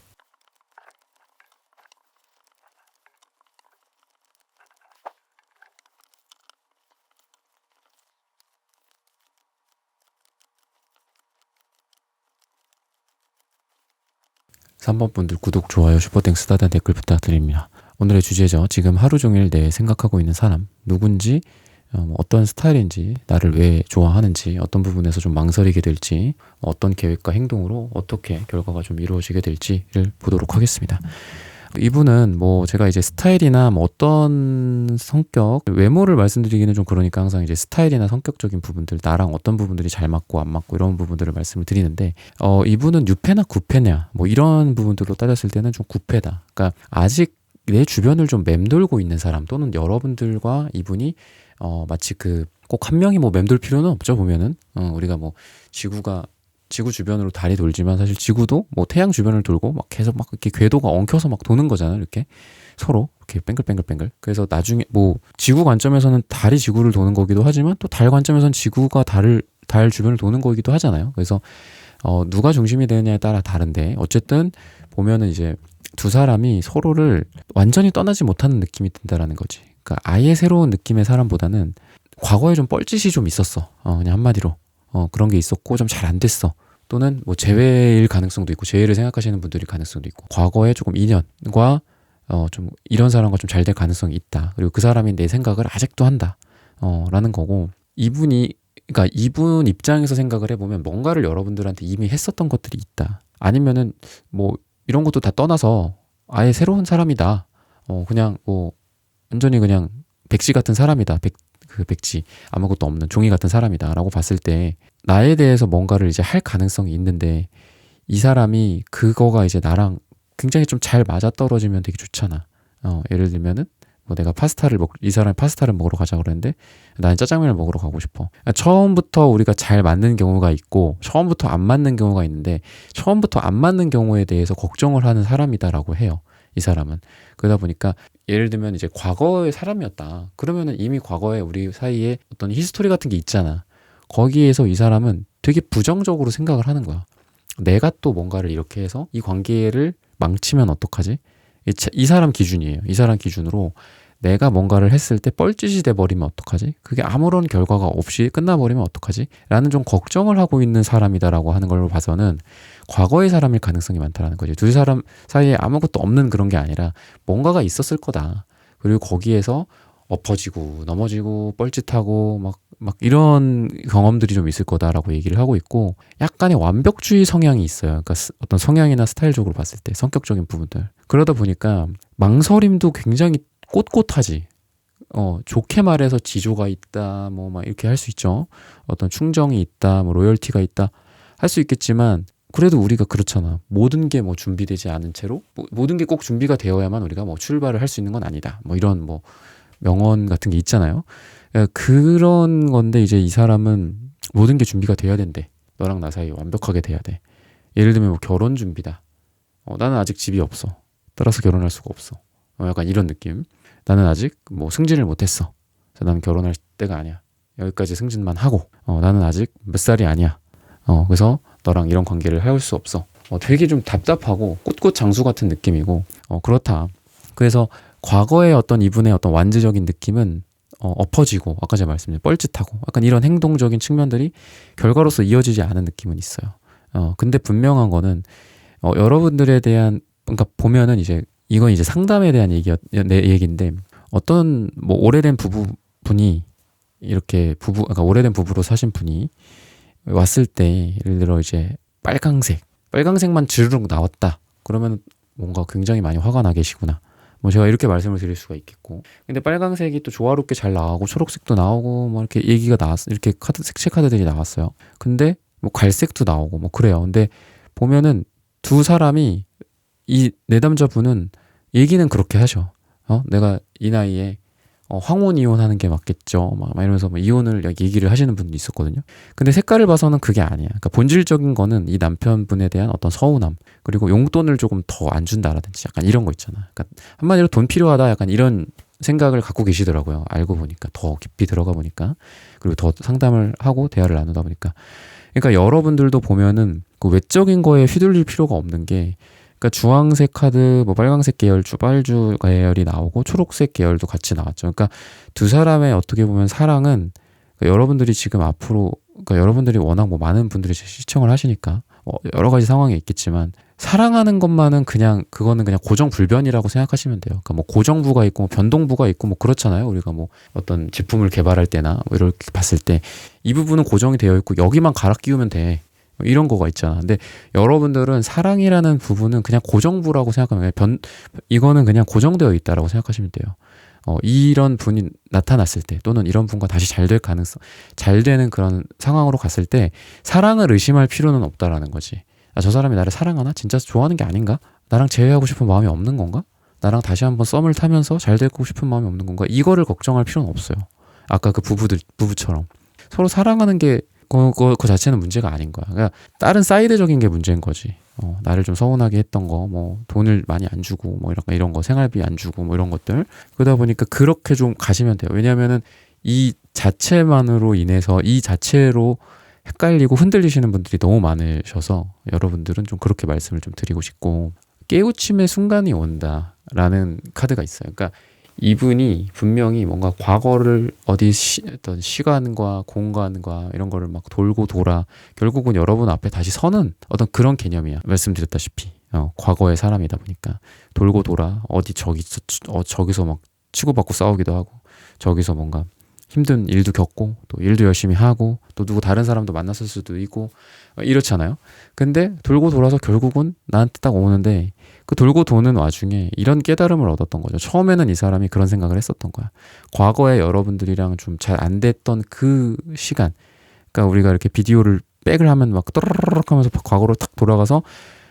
삼 번 분들 구독, 좋아요, 슈퍼땡스 스타트 댓글 부탁드립니다. 오늘의 주제죠. 지금 하루 종일 내 생각하고 있는 사람, 누군지, 어떤 스타일인지, 나를 왜 좋아하는지, 어떤 부분에서 좀 망설이게 될지, 어떤 계획과 행동으로 어떻게 결과가 좀 이루어지게 될지를 보도록 하겠습니다. 이분은 뭐 제가 이제 스타일이나 뭐 어떤 성격, 외모를 말씀드리기는 좀 그러니까 항상 이제 스타일이나 성격적인 부분들, 나랑 어떤 부분들이 잘 맞고 안 맞고 이런 부분들을 말씀을 드리는데, 이분은 6패나 9패냐 뭐 이런 부분들로 따졌을 때는 좀 9패다. 그러니까 아직 내 주변을 좀 맴돌고 있는 사람, 또는 여러분들과 이분이 마치 꼭 한 명이 뭐 맴돌 필요는 없죠. 보면은 우리가 뭐 지구 주변으로 달이 돌지만 사실 지구도 뭐 태양 주변을 돌고 막 계속 막 이렇게 궤도가 엉켜서 막 도는 거잖아요. 이렇게 서로 이렇게 뱅글뱅글뱅글. 그래서 나중에 뭐 지구 관점에서는 달이 지구를 도는 거기도 하지만 또 달 관점에서는 지구가 달 주변을 도는 거기도 하잖아요. 그래서 누가 중심이 되느냐에 따라 다른데, 어쨌든 보면은 이제 두 사람이 서로를 완전히 떠나지 못하는 느낌이 든다라는 거지. 그러니까 아예 새로운 느낌의 사람보다는 과거에 좀 뻘짓이 좀 있었어. 그냥 한마디로. 그런 게 있었고 좀 잘 안 됐어. 또는 뭐 재회일 가능성도 있고, 재회를 생각하시는 분들이 가능성도 있고, 과거에 조금 인연과 좀 이런 사람과 좀 잘 될 가능성이 있다. 그리고 그 사람이 내 생각을 아직도 한다. 라는 거고, 그러니까 이분 입장에서 생각을 해보면 뭔가를 여러분들한테 이미 했었던 것들이 있다. 아니면은 뭐 이런 것도 다 떠나서 아예 새로운 사람이다. 그냥 뭐 완전히 그냥 백지 같은 사람이다. 백지, 아무것도 없는 종이 같은 사람이다 라고 봤을 때, 나에 대해서 뭔가를 이제 할 가능성이 있는데, 이 사람이 그거가 이제 나랑 굉장히 좀 잘 맞아떨어지면 되게 좋잖아. 예를 들면은 뭐 내가 이 사람이 파스타를 먹으러 가자 그랬는데 나는 짜장면을 먹으러 가고 싶어. 그러니까 처음부터 우리가 잘 맞는 경우가 있고 처음부터 안 맞는 경우가 있는데, 처음부터 안 맞는 경우에 대해서 걱정을 하는 사람이다라고 해요. 이 사람은. 그러다 보니까 예를 들면 이제 과거의 사람이었다. 그러면은 이미 과거에 우리 사이에 어떤 히스토리 같은 게 있잖아. 거기에서 이 사람은 되게 부정적으로 생각을 하는 거야. 내가 또 뭔가를 이렇게 해서 이 관계를 망치면 어떡하지? 이 사람 기준이에요. 이 사람 기준으로 내가 뭔가를 했을 때 뻘짓이 돼버리면 어떡하지? 그게 아무런 결과가 없이 끝나버리면 어떡하지? 라는 좀 걱정을 하고 있는 사람이다라고 하는 걸로 봐서는 과거의 사람일 가능성이 많다라는 거지. 두 사람 사이에 아무것도 없는 그런 게 아니라 뭔가가 있었을 거다. 그리고 거기에서 엎어지고 넘어지고 뻘짓하고 막 이런 경험들이 좀 있을 거다라고 얘기를 하고 있고, 약간의 완벽주의 성향이 있어요. 그러니까 어떤 성향이나 스타일적으로 봤을 때 성격적인 부분들. 그러다 보니까 망설임도 굉장히 꼿꼿하지. 좋게 말해서 지조가 있다, 뭐 막 이렇게 할 수 있죠. 어떤 충정이 있다, 뭐 로열티가 있다 할 수 있겠지만, 그래도 우리가 그렇잖아. 모든 게 뭐 준비되지 않은 채로 모든 게 꼭 준비가 되어야만 우리가 뭐 출발을 할 수 있는 건 아니다. 뭐 이런 뭐 명언 같은 게 있잖아요. 그런 건데 이제 이 사람은 모든 게 준비가 돼야 된대. 너랑 나 사이 완벽하게 돼야 돼. 예를 들면 뭐 결혼 준비다. 나는 아직 집이 없어. 따라서 결혼할 수가 없어. 약간 이런 느낌. 나는 아직 뭐 승진을 못했어. 그래서 나는 결혼할 때가 아니야. 여기까지 승진만 하고. 나는 아직 몇 살이 아니야. 그래서 너랑 이런 관계를 할 수 없어. 되게 좀 답답하고 꼿꼿 장수 같은 느낌이고, 그렇다. 그래서 과거의 어떤 이분의 어떤 완지적인 느낌은 엎어지고, 아까 제가 말씀드린 뻘짓하고 약간 이런 행동적인 측면들이 결과로서 이어지지 않은 느낌은 있어요. 근데 분명한 거는 여러분들에 대한, 그러니까 보면은 이제 이건 이제 상담에 대한 내 얘기인데, 어떤 뭐 오래된 부부분이 이렇게 그러니까 오래된 부부로 사신 분이 왔을 때, 예를 들어 이제 빨강색만 주르륵 나왔다. 그러면 뭔가 굉장히 많이 화가 나 계시구나. 뭐 제가 이렇게 말씀을 드릴 수가 있겠고, 근데 빨강색이 또 조화롭게 잘 나오고 초록색도 나오고 뭐 이렇게 얘기가 이렇게 색채 카드들이 나왔어요. 근데 뭐 갈색도 나오고 뭐 그래요. 근데 보면은 두 사람이, 이 내담자분은 얘기는 그렇게 하셔. 내가 이 나이에 황혼 이혼하는 게 맞겠죠. 막 이러면서 뭐 이혼을 얘기를 하시는 분도 있었거든요. 근데 색깔을 봐서는 그게 아니야. 그러니까 본질적인 거는 이 남편분에 대한 어떤 서운함, 그리고 용돈을 조금 더 안 준다라든지 약간 이런 거 있잖아. 그러니까 한마디로 돈 필요하다 약간 이런 생각을 갖고 계시더라고요. 알고 보니까 더 깊이 들어가 보니까, 그리고 더 상담을 하고 대화를 나누다 보니까. 그러니까 여러분들도 보면은 그 외적인 거에 휘둘릴 필요가 없는 게, 그러니까 주황색 카드, 뭐 빨강색 계열, 빨주 계열이 나오고 초록색 계열도 같이 나왔죠. 그러니까 두 사람의 어떻게 보면 사랑은, 그러니까 여러분들이 지금 앞으로, 그러니까 여러분들이 워낙 뭐 많은 분들이 시청을 하시니까 여러 가지 상황이 있겠지만, 사랑하는 것만은 그냥 그거는 그냥 고정불변이라고 생각하시면 돼요. 그러니까 뭐 고정부가 있고 뭐 변동부가 있고 뭐 그렇잖아요. 우리가 뭐 어떤 제품을 개발할 때나 뭐 이렇게 봤을 때 이 부분은 고정이 되어 있고 여기만 갈아 끼우면 돼. 이런 거가 있잖아. 근데 여러분들은 사랑이라는 부분은 그냥 고정부라고 생각하면 이거는 그냥 고정되어 있다라고 생각하시면 돼요. 이런 분이 나타났을 때, 또는 이런 분과 다시 잘 될 가능성, 잘 되는 그런 상황으로 갔을 때 사랑을 의심할 필요는 없다라는 거지. 저 사람이 나를 사랑하나? 진짜 좋아하는 게 아닌가? 나랑 재회하고 싶은 마음이 없는 건가? 나랑 다시 한번 썸을 타면서 잘 되고 싶은 마음이 없는 건가? 이거를 걱정할 필요는 없어요. 아까 그 부부처럼 서로 사랑하는 게 그 자체는 문제가 아닌 거야. 그러니까 다른 사이드적인 게 문제인 거지. 나를 좀 서운하게 했던 거, 뭐 돈을 많이 안 주고, 뭐 이런 거, 생활비 안 주고, 뭐 이런 것들. 그러다 보니까 그렇게 좀 가시면 돼요. 왜냐하면은 이 자체만으로 인해서, 이 자체로 헷갈리고 흔들리시는 분들이 너무 많으셔서 여러분들은 좀 그렇게 말씀을 좀 드리고 싶고, 깨우침의 순간이 온다라는 카드가 있어요. 그러니까 이분이 분명히 뭔가 과거를 어떤 시간과 공간과 이런 거를 막 돌고 돌아 결국은 여러분 앞에 다시 서는 어떤 그런 개념이야. 말씀드렸다시피 과거의 사람이다 보니까 돌고 돌아 저기서 막 치고받고 싸우기도 하고, 저기서 뭔가 힘든 일도 겪고, 또 일도 열심히 하고, 또 누구 다른 사람도 만났을 수도 있고 이렇잖아요. 근데 돌고 돌아서 결국은 나한테 딱 오는데, 그 돌고 도는 와중에 이런 깨달음을 얻었던 거죠. 처음에는 이 사람이 그런 생각을 했었던 거야. 과거에 여러분들이랑 좀 잘 안 됐던 그 시간, 그러니까 우리가 이렇게 비디오를 백을 하면 막 또르르륵 하면서 과거로 탁 돌아가서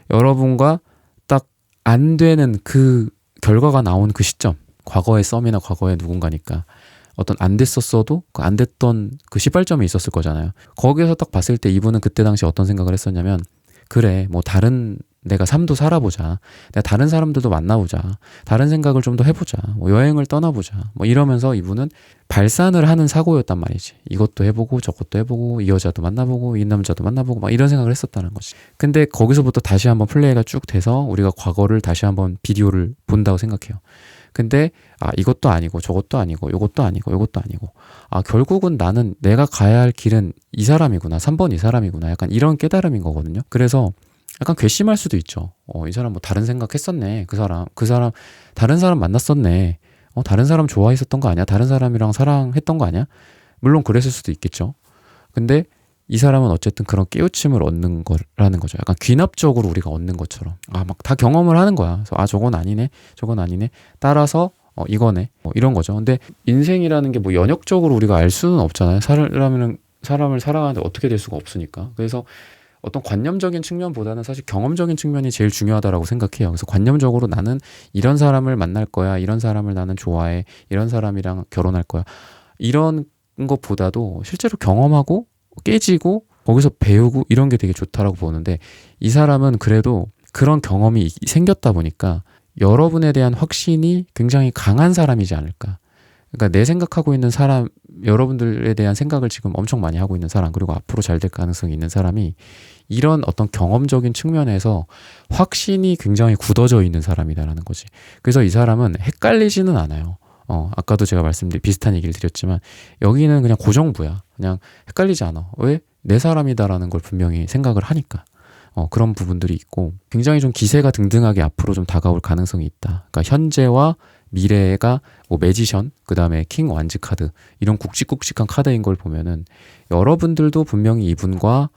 여러분과 딱 안 되는 그 결과가 나온 그 시점, 과거의 썸이나 과거의 누군가니까 어떤 안 됐었어도 그 안 됐던 그 시발점이 있었을 거잖아요. 거기에서 딱 봤을 때 이분은 그때 당시 어떤 생각을 했었냐면, 그래, 뭐 다른 내가 삶도 살아보자, 내가 다른 사람들도 만나보자, 다른 생각을 좀 더 해보자, 뭐 여행을 떠나보자, 뭐 이러면서 이분은 발산을 하는 사고였단 말이지. 이것도 해보고 저것도 해보고 이 여자도 만나보고 이 남자도 만나보고 막 이런 생각을 했었다는 거지. 근데 거기서부터 다시 한번 플레이가 쭉 돼서 우리가 과거를 다시 한번 비디오를 본다고 생각해요. 근데 이것도 아니고 저것도 아니고 요것도 아니고 요것도 아니고, 결국은 나는 내가 가야 할 길은 이 사람이구나, 3번 이 사람이구나, 약간 이런 깨달음인 거거든요. 그래서 약간 괘씸할 수도 있죠. 이 사람 뭐 다른 생각했었네. 그 사람 다른 사람 만났었네. 다른 사람 좋아했었던 거 아니야? 다른 사람이랑 사랑했던 거 아니야? 물론 그랬을 수도 있겠죠. 근데 이 사람은 어쨌든 그런 깨우침을 얻는 거라는 거죠. 약간 귀납적으로 우리가 얻는 것처럼. 막 다 경험을 하는 거야. 그래서 저건 아니네. 저건 아니네. 따라서 이거네. 이런 거죠. 근데 인생이라는 게 뭐 연역적으로 우리가 알 수는 없잖아요. 사람을 사랑하는데 어떻게 될 수가 없으니까. 그래서 어떤 관념적인 측면보다는 사실 경험적인 측면이 제일 중요하다라고 생각해요. 그래서 관념적으로 나는 이런 사람을 만날 거야, 이런 사람을 나는 좋아해, 이런 사람이랑 결혼할 거야, 이런 것보다도 실제로 경험하고 깨지고 거기서 배우고 이런 게 되게 좋다라고 보는데, 이 사람은 그래도 그런 경험이 생겼다 보니까 여러분에 대한 확신이 굉장히 강한 사람이지 않을까. 그러니까 내 생각하고 있는 사람, 여러분들에 대한 생각을 지금 엄청 많이 하고 있는 사람, 그리고 앞으로 잘 될 가능성이 있는 사람이 이런 어떤 경험적인 측면에서 확신이 굉장히 굳어져 있는 사람이다라는 거지. 그래서 이 사람은 헷갈리지는 않아요. 아까도 제가 비슷한 얘기를 드렸지만 여기는 그냥 고정부야. 그냥 헷갈리지 않아. 왜? 내 사람이다라는 걸 분명히 생각을 하니까. 그런 부분들이 있고, 굉장히 좀 기세가 등등하게 앞으로 좀 다가올 가능성이 있다. 그러니까 현재와 미래가 뭐 매지션, 그 다음에 킹 완즈 카드, 이런 굵직굵직한 카드인 걸 보면은 여러분들도 분명히 이분과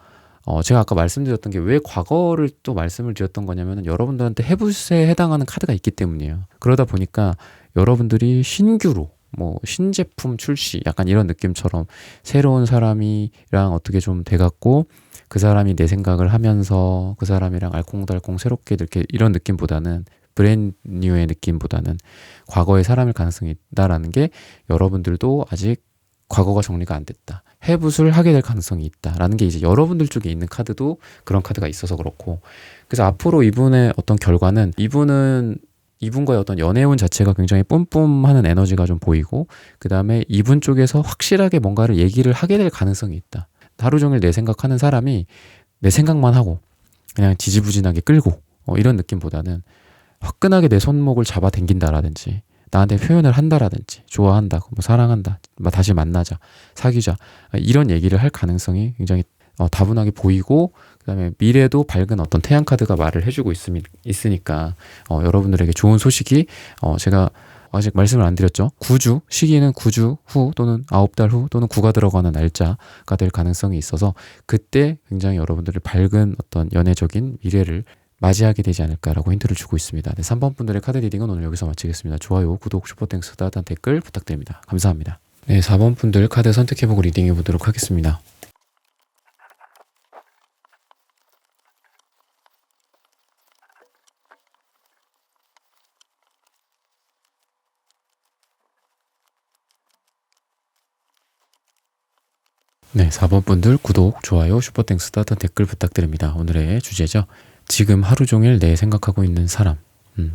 제가 아까 말씀드렸던 게 왜 과거를 또 말씀을 드렸던 거냐면은 여러분들한테 해부세에 해당하는 카드가 있기 때문이에요. 그러다 보니까 여러분들이 신규로 뭐 신제품 출시, 약간 이런 느낌처럼 새로운 사람이랑 어떻게 좀 돼갖고 그 사람이 내 생각을 하면서 그 사람이랑 알콩달콩 새롭게 이렇게 이런 느낌보다는 브랜드 뉴의 느낌보다는 과거의 사람일 가능성이 있다라는 게 여러분들도 아직 과거가 정리가 안 됐다. 해붓을 하게 될 가능성이 있다라는 게 이제 여러분들 쪽에 있는 카드도 그런 카드가 있어서 그렇고, 그래서 앞으로 이분의 어떤 결과는 이분과의 어떤 연애운 자체가 굉장히 뿜뿜하는 에너지가 좀 보이고, 그 다음에 이분 쪽에서 확실하게 뭔가를 얘기를 하게 될 가능성이 있다. 하루 종일 내 생각하는 사람이 내 생각만 하고 그냥 지지부진하게 끌고 이런 느낌보다는 화끈하게 내 손목을 잡아 당긴다라든지 나한테 표현을 한다라든지 좋아한다, 뭐 사랑한다, 다시 만나자, 사귀자, 이런 얘기를 할 가능성이 굉장히 다분하게 보이고, 그다음에 미래도 밝은 어떤 태양 카드가 말을 해주고 있으니까 여러분들에게 좋은 소식이, 제가 아직 말씀을 안 드렸죠. 9주, 시기는 9주 후 또는 9달 후 또는 9가 들어가는 날짜가 될 가능성이 있어서 그때 굉장히 여러분들이 밝은 어떤 연애적인 미래를 맞이하게 되지 않을까라고 힌트를 주고 있습니다. 네, 3번 분들의 카드 리딩은 오늘 여기서 마치겠습니다. 좋아요, 구독, 슈퍼땡스, 따뜻한 댓글 부탁드립니다. 감사합니다. 네, 4번 분들 카드 선택해보고 리딩해 보도록 하겠습니다. 네, 4번 분들 구독, 좋아요, 슈퍼땡스, 따뜻한 댓글 부탁드립니다. 오늘의 주제죠. 지금 하루 종일 내 생각하고 있는 사람,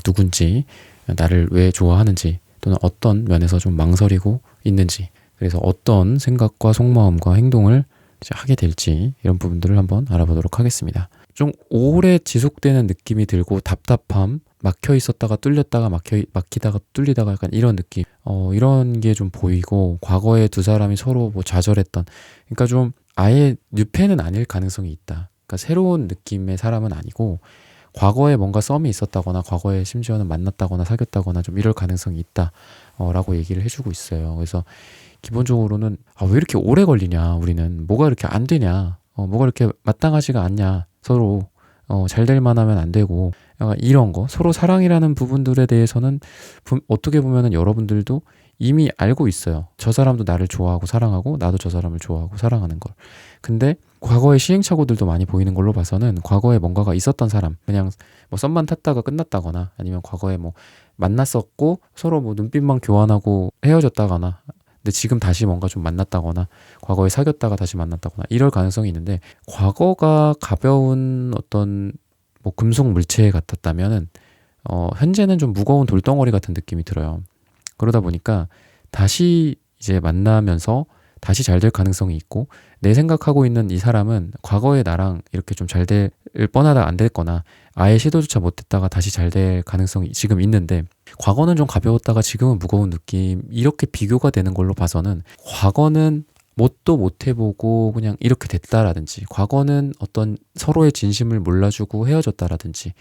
누군지, 나를 왜 좋아하는지, 또는 어떤 면에서 좀 망설이고 있는지, 그래서 어떤 생각과 속마음과 행동을 이제 하게 될지, 이런 부분들을 한번 알아보도록 하겠습니다. 좀 오래 지속되는 느낌이 들고 답답함, 막혀 있었다가 뚫렸다가 막히다가 뚫리다가 약간 이런 느낌, 이런 게 좀 보이고, 과거에 두 사람이 서로 뭐 좌절했던, 그러니까 좀 아예 뉴페는 아닐 가능성이 있다. 그러니까 새로운 느낌의 사람은 아니고 과거에 뭔가 썸이 있었다거나 과거에 심지어는 만났다거나 사귀었다거나 좀 이럴 가능성이 있다 라고 얘기를 해주고 있어요. 그래서 기본적으로는 왜 이렇게 오래 걸리냐, 우리는 뭐가 이렇게 안 되냐, 뭐가 이렇게 마땅하지가 않냐, 서로 잘 될 만하면 안 되고, 이런 거 서로 사랑이라는 부분들에 대해서는 어떻게 보면은 여러분들도 이미 알고 있어요. 저 사람도 나를 좋아하고 사랑하고 나도 저 사람을 좋아하고 사랑하는 걸. 근데 과거의 시행착오들도 많이 보이는 걸로 봐서는 과거에 뭔가가 있었던 사람, 그냥 뭐 썸만 탔다가 끝났다거나, 아니면 과거에 뭐 만났었고 서로 뭐 눈빛만 교환하고 헤어졌다거나, 근데 지금 다시 뭔가 좀 만났다거나, 과거에 사귀었다가 다시 만났다거나, 이럴 가능성이 있는데, 과거가 가벼운 어떤 뭐 금속 물체 같았다면은 현재는 좀 무거운 돌덩어리 같은 느낌이 들어요. 그러다 보니까 다시 이제 만나면서 다시 잘 될 가능성이 있고, 내 생각하고 있는 이 사람은 과거에 나랑 이렇게 좀 잘 될 뻔하다 안 됐거나 아예 시도조차 못했다가 다시 잘 될 가능성이 지금 있는데, 과거는 좀 가벼웠다가 지금은 무거운 느낌, 이렇게 비교가 되는 걸로 봐서는 과거는 뭣도 못 해보고 그냥 이렇게 됐다라든지, 과거는 어떤 서로의 진심을 몰라주고 헤어졌다라든지,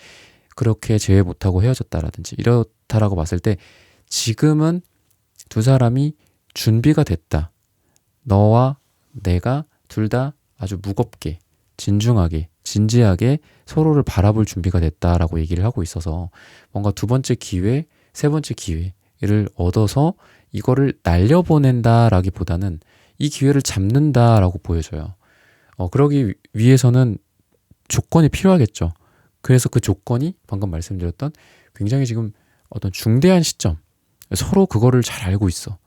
그렇게 재회 못하고 헤어졌다라든지 이렇다라고 봤을 때, 지금은 두 사람이 준비가 됐다. 너와 내가 둘 다 아주 무겁게, 진중하게, 진지하게 서로를 바라볼 준비가 됐다라고 얘기를 하고 있어서, 뭔가 두 번째 기회, 세 번째 기회를 얻어서 이거를 날려보낸다라기보다는 이 기회를 잡는다라고 보여져요. 그러기 위해서는 조건이 필요하겠죠. 그래서 그 조건이 방금 말씀드렸던 굉장히 지금 어떤 중대한 시점, 서로 그거를 잘 알고 있어.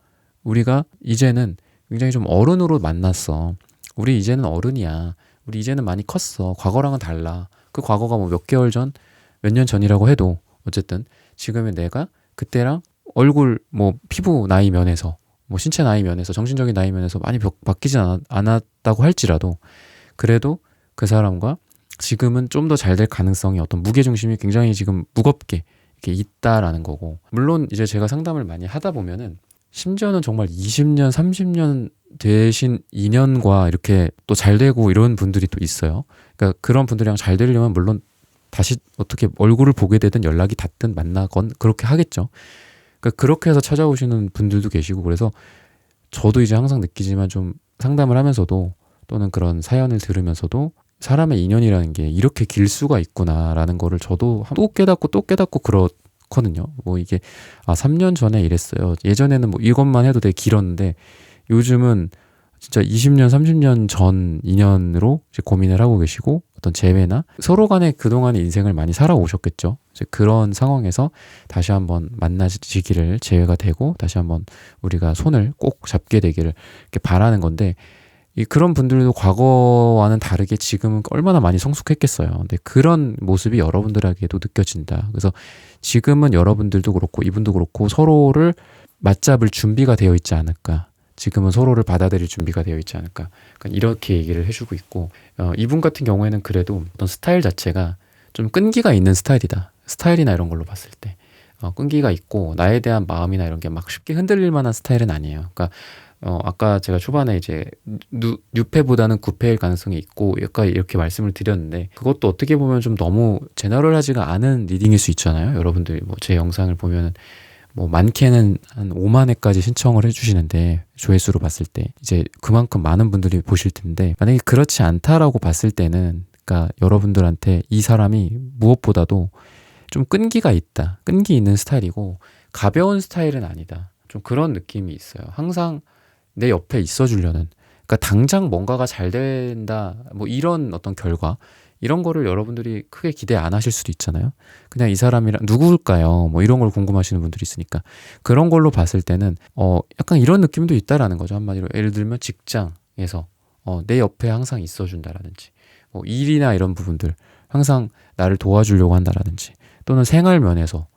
우리가 이제는 굉장히 좀 어른으로 만났어. 우리 이제는 어른이야. 우리 이제는 많이 컸어. 과거랑은 달라. 그 과거가 뭐 몇 개월 전, 몇 년 전이라고 해도 어쨌든 지금의 내가 그때랑 얼굴, 뭐 피부 나이 면에서, 뭐 신체 나이 면에서, 정신적인 나이 면에서 많이 바뀌진 않았다고 할지라도, 그래도 그 사람과 지금은 좀 더 잘 될 가능성이, 어떤 무게중심이 굉장히 지금 무겁게 이렇게 있다라는 거고, 물론 이제 제가 상담을 많이 하다 보면은 심지어는 정말 20년, 30년 되신 인연과 이렇게 또 잘 되고 이런 분들이 또 있어요. 그러니까 그런 분들이랑 잘 되려면 물론 다시 어떻게 얼굴을 보게 되든 연락이 닿든 만나건 그렇게 하겠죠. 그러니까 그렇게 해서 찾아오시는 분들도 계시고, 그래서 저도 이제 항상 느끼지만, 좀 상담을 하면서도 또는 그런 사연을 들으면서도 사람의 인연이라는 게 이렇게 길 수가 있구나라는 거를 저도 또 깨닫고 그렇거든요. 뭐 이게 3년 전에 이랬어요. 예전에는 뭐 이것만 해도 되게 길었는데 요즘은 진짜 20년, 30년 전 인연으로 이제 고민을 하고 계시고, 어떤 재회나 서로 간에 그동안의 인생을 많이 살아오셨겠죠. 이제 그런 상황에서 다시 한번 만나시기를 재회가 되고 다시 한번 우리가 손을 꼭 잡게 되기를 이렇게 바라는 건데 그런 분들도 과거와는 다르게 지금은 얼마나 많이 성숙했겠어요. 근데 그런 모습이 여러분들에게도 느껴진다. 그래서 지금은 여러분들도 그렇고 이분도 그렇고 서로를 맞잡을 준비가 되어 있지 않을까. 지금은 서로를 받아들일 준비가 되어 있지 않을까. 그러니까 이렇게 얘기를 해주고 있고 이분 같은 경우에는 그래도 어떤 스타일 자체가 좀 끈기가 있는 스타일이다. 스타일이나 이런 걸로 봤을 때 끈기가 있고 나에 대한 마음이나 이런 게 막 쉽게 흔들릴 만한 스타일은 아니에요. 그러니까 아까 제가 초반에 이제 뉴페보다는 구페일 가능성이 있고 약간 이렇게 말씀을 드렸는데 그것도 어떻게 보면 좀 너무 제너럴하지가 않은 리딩일 수 있잖아요. 여러분들이 뭐 제 영상을 보면은 뭐 많게는 한 5만 회까지 신청을 해주시는데 조회수로 봤을 때 이제 그만큼 많은 분들이 보실 텐데 만약에 그렇지 않다라고 봤을 때는 그러니까 여러분들한테 이 사람이 무엇보다도 좀 끈기가 있다. 끈기 있는 스타일이고 가벼운 스타일은 아니다. 좀 그런 느낌이 있어요. 항상 내 옆에 있어 주려는 그러니까 당장 뭔가가 잘 된다 뭐 이런 어떤 결과 이런 거를 여러분들이 크게 기대 안 하실 수도 있잖아요. 그냥 이 사람이랑 누구일까요? 뭐 이런 걸 궁금하시는 분들이 있으니까 그런 걸로 봤을 때는 약간 이런 느낌도 있다라는 거죠. 한마디로 예를 들면 직장에서 내 옆에 항상 있어 준다라든지 뭐 일이나 이런 부분들 항상 나를 도와주려고 한다라든지 또는 생활 면에서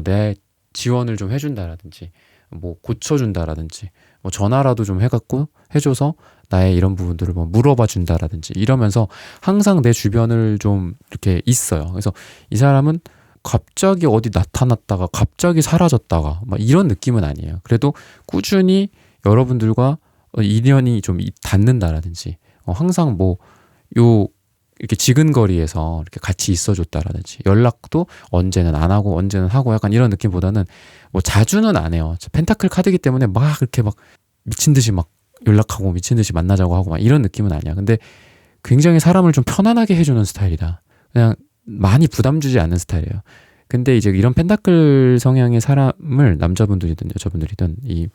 내 지원을 좀 해준다라든지 뭐 고쳐준다라든지 뭐 전화라도 좀 해갖고 해줘서 나의 이런 부분들을 뭐 물어봐 준다라든지 이러면서 항상 내 주변을 좀 이렇게 있어요. 그래서 이 사람은 갑자기 어디 나타났다가 갑자기 사라졌다가 막 이런 느낌은 아니에요. 그래도 꾸준히 여러분들과 인연이 좀 닿는다라든지 항상 뭐 이렇게 지근거리에서 이렇게 같이 있어줬다라든지 연락도 언제는 안 하고 언제는 하고 약간 이런 느낌보다는 뭐 자주는 안 해요. 펜타클 카드이기 때문에 막 이렇게 막 미친 듯이 막 연락하고 미친 듯이 만나자고 하고 막 이런 느낌은 아니야. 근데 굉장히 사람을 좀 편안하게 해주는 스타일이다. 그냥 많이 부담 주지 않는 스타일이에요. 근데 이제 이런 펜타클 성향의 사람을 남자분들이든 여자분들이든 이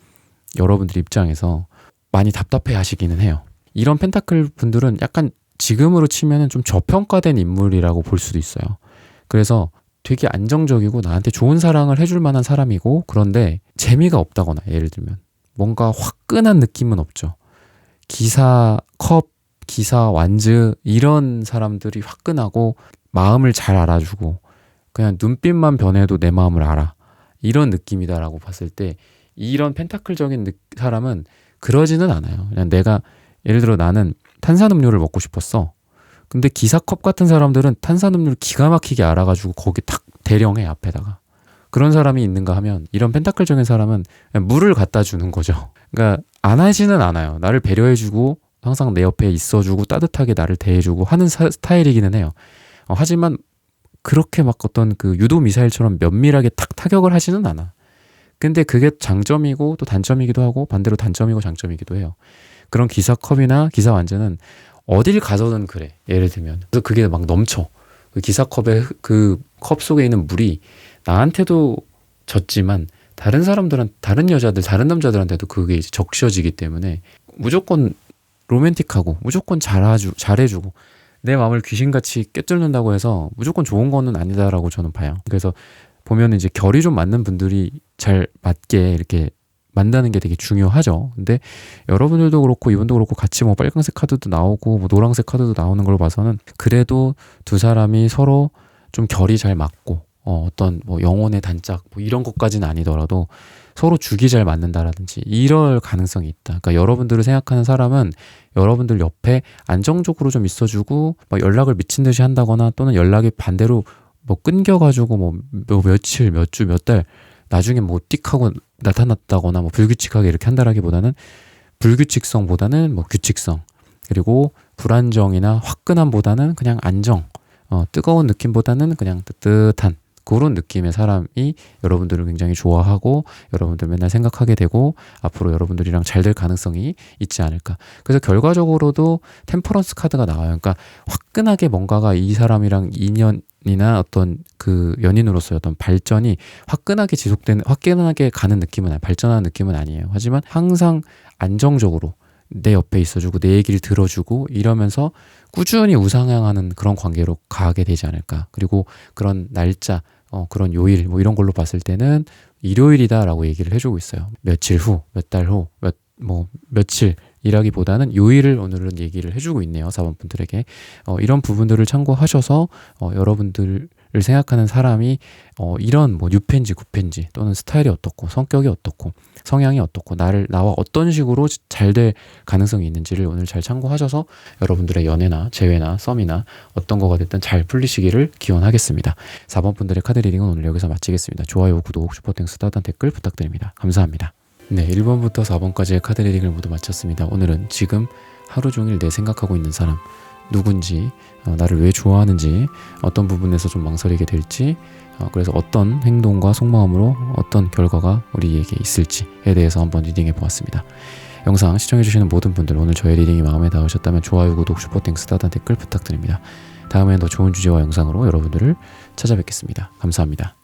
여러분들 입장에서 많이 답답해 하시기는 해요. 이런 펜타클 분들은 약간 지금으로 치면은 좀 저평가된 인물이라고 볼 수도 있어요. 그래서 되게 안정적이고 나한테 좋은 사랑을 해줄 만한 사람이고 그런데 재미가 없다거나 예를 들면 뭔가 화끈한 느낌은 없죠. 기사 컵, 기사 완즈 이런 사람들이 화끈하고 마음을 잘 알아주고 그냥 눈빛만 변해도 내 마음을 알아. 이런 느낌이다라고 봤을 때 이런 펜타클적인 사람은 그러지는 않아요. 그냥 내가 예를 들어 나는 탄산음료를 먹고 싶었어. 근데 기사컵 같은 사람들은 탄산음료를 기가 막히게 알아가지고 거기 탁 대령해 앞에다가. 그런 사람이 있는가 하면 이런 펜타클적인 사람은 그냥 물을 갖다 주는 거죠. 그러니까 안 하지는 않아요. 나를 배려해주고 항상 내 옆에 있어주고 따뜻하게 나를 대해주고 하는 스타일이기는 해요. 하지만 그렇게 막 어떤 그 유도 미사일처럼 면밀하게 탁 타격을 하지는 않아. 근데 그게 장점이고 또 단점이기도 하고 반대로 단점이고 장점이기도 해요. 그런 기사컵이나 기사 완제는 어딜 가서든 그래. 예를 들면 그래서 그게 막 넘쳐. 그 기사컵에 그 컵 속에 있는 물이 나한테도 졌지만 다른 사람들한 다른 여자들 다른 남자들한테도 그게 이제 적셔지기 때문에 무조건 로맨틱하고 무조건 잘해주고 내 마음을 귀신같이 꿰뚫는다고 해서 무조건 좋은 거는 아니다라고 저는 봐요. 그래서 보면 이제 결이 좀 맞는 분들이 잘 맞게 이렇게 만나는 게 되게 중요하죠. 근데 여러분들도 그렇고 이분도 그렇고 같이 뭐 빨간색 카드도 나오고 뭐 노란색 카드도 나오는 걸 봐서는 그래도 두 사람이 서로 좀 결이 잘 맞고 어떤 뭐 영혼의 단짝 뭐 이런 것까지는 아니더라도 서로 죽이 잘 맞는다라든지 이럴 가능성이 있다. 그러니까 여러분들을 생각하는 사람은 여러분들 옆에 안정적으로 좀 있어주고 막 연락을 미친 듯이 한다거나 또는 연락이 반대로 뭐 끊겨가지고 뭐 며칠 몇 주 몇 달 나중에 뭐 띡하고 나타났다거나 뭐 불규칙하게 이렇게 한다라기보다는 불규칙성보다는 뭐 규칙성 그리고 불안정이나 화끈함보다는 그냥 안정 뜨거운 느낌보다는 그냥 뜨뜻한 그런 느낌의 사람이 여러분들을 굉장히 좋아하고 여러분들 맨날 생각하게 되고 앞으로 여러분들이랑 잘 될 가능성이 있지 않을까. 그래서 결과적으로도 템퍼런스 카드가 나와요. 그러니까 화끈하게 뭔가가 이 사람이랑 인연이나 어떤 그 연인으로서의 어떤 발전이 화끈하게 가는 느낌은 발전하는 느낌은 아니에요. 하지만 항상 안정적으로 내 옆에 있어주고 내 얘기를 들어주고 이러면서 꾸준히 우상향하는 그런 관계로 가게 되지 않을까. 그리고 그런 날짜, 그런 요일 뭐 이런 걸로 봤을 때는 일요일이다라고 얘기를 해주고 있어요. 며칠 후, 몇 달 후, 며칠 이라기보다는 요일을 오늘은 얘기를 해주고 있네요. 4번 분들에게. 이런 부분들을 참고하셔서 여러분들을 생각하는 사람이 이런 뭐 뉴팬지, 구팬지 또는 스타일이 어떻고 성격이 어떻고 성향이 어떻고 나와 어떤 식으로 잘 될 가능성이 있는지를 오늘 잘 참고하셔서 여러분들의 연애나 재회나 썸이나 어떤 거가 됐든 잘 풀리시기를 기원하겠습니다. 4번 분들의 카드 리딩은 오늘 여기서 마치겠습니다. 좋아요, 구독, 슈퍼땡스, 따뜻한 댓글 부탁드립니다. 감사합니다. 네, 1번부터 4번까지의 카드 리딩을 모두 마쳤습니다. 오늘은 지금 하루 종일 내 생각하고 있는 사람 누군지, 나를 왜 좋아하는지, 어떤 부분에서 좀 망설이게 될지, 그래서 어떤 행동과 속마음으로 어떤 결과가 우리에게 있을지에 대해서 한번 리딩해 보았습니다. 영상 시청해주시는 모든 분들, 오늘 저의 리딩이 마음에 닿으셨다면 좋아요, 구독, 슈퍼땡스, 따뜻한 댓글 부탁드립니다. 다음에는 더 좋은 주제와 영상으로 여러분들을 찾아뵙겠습니다. 감사합니다.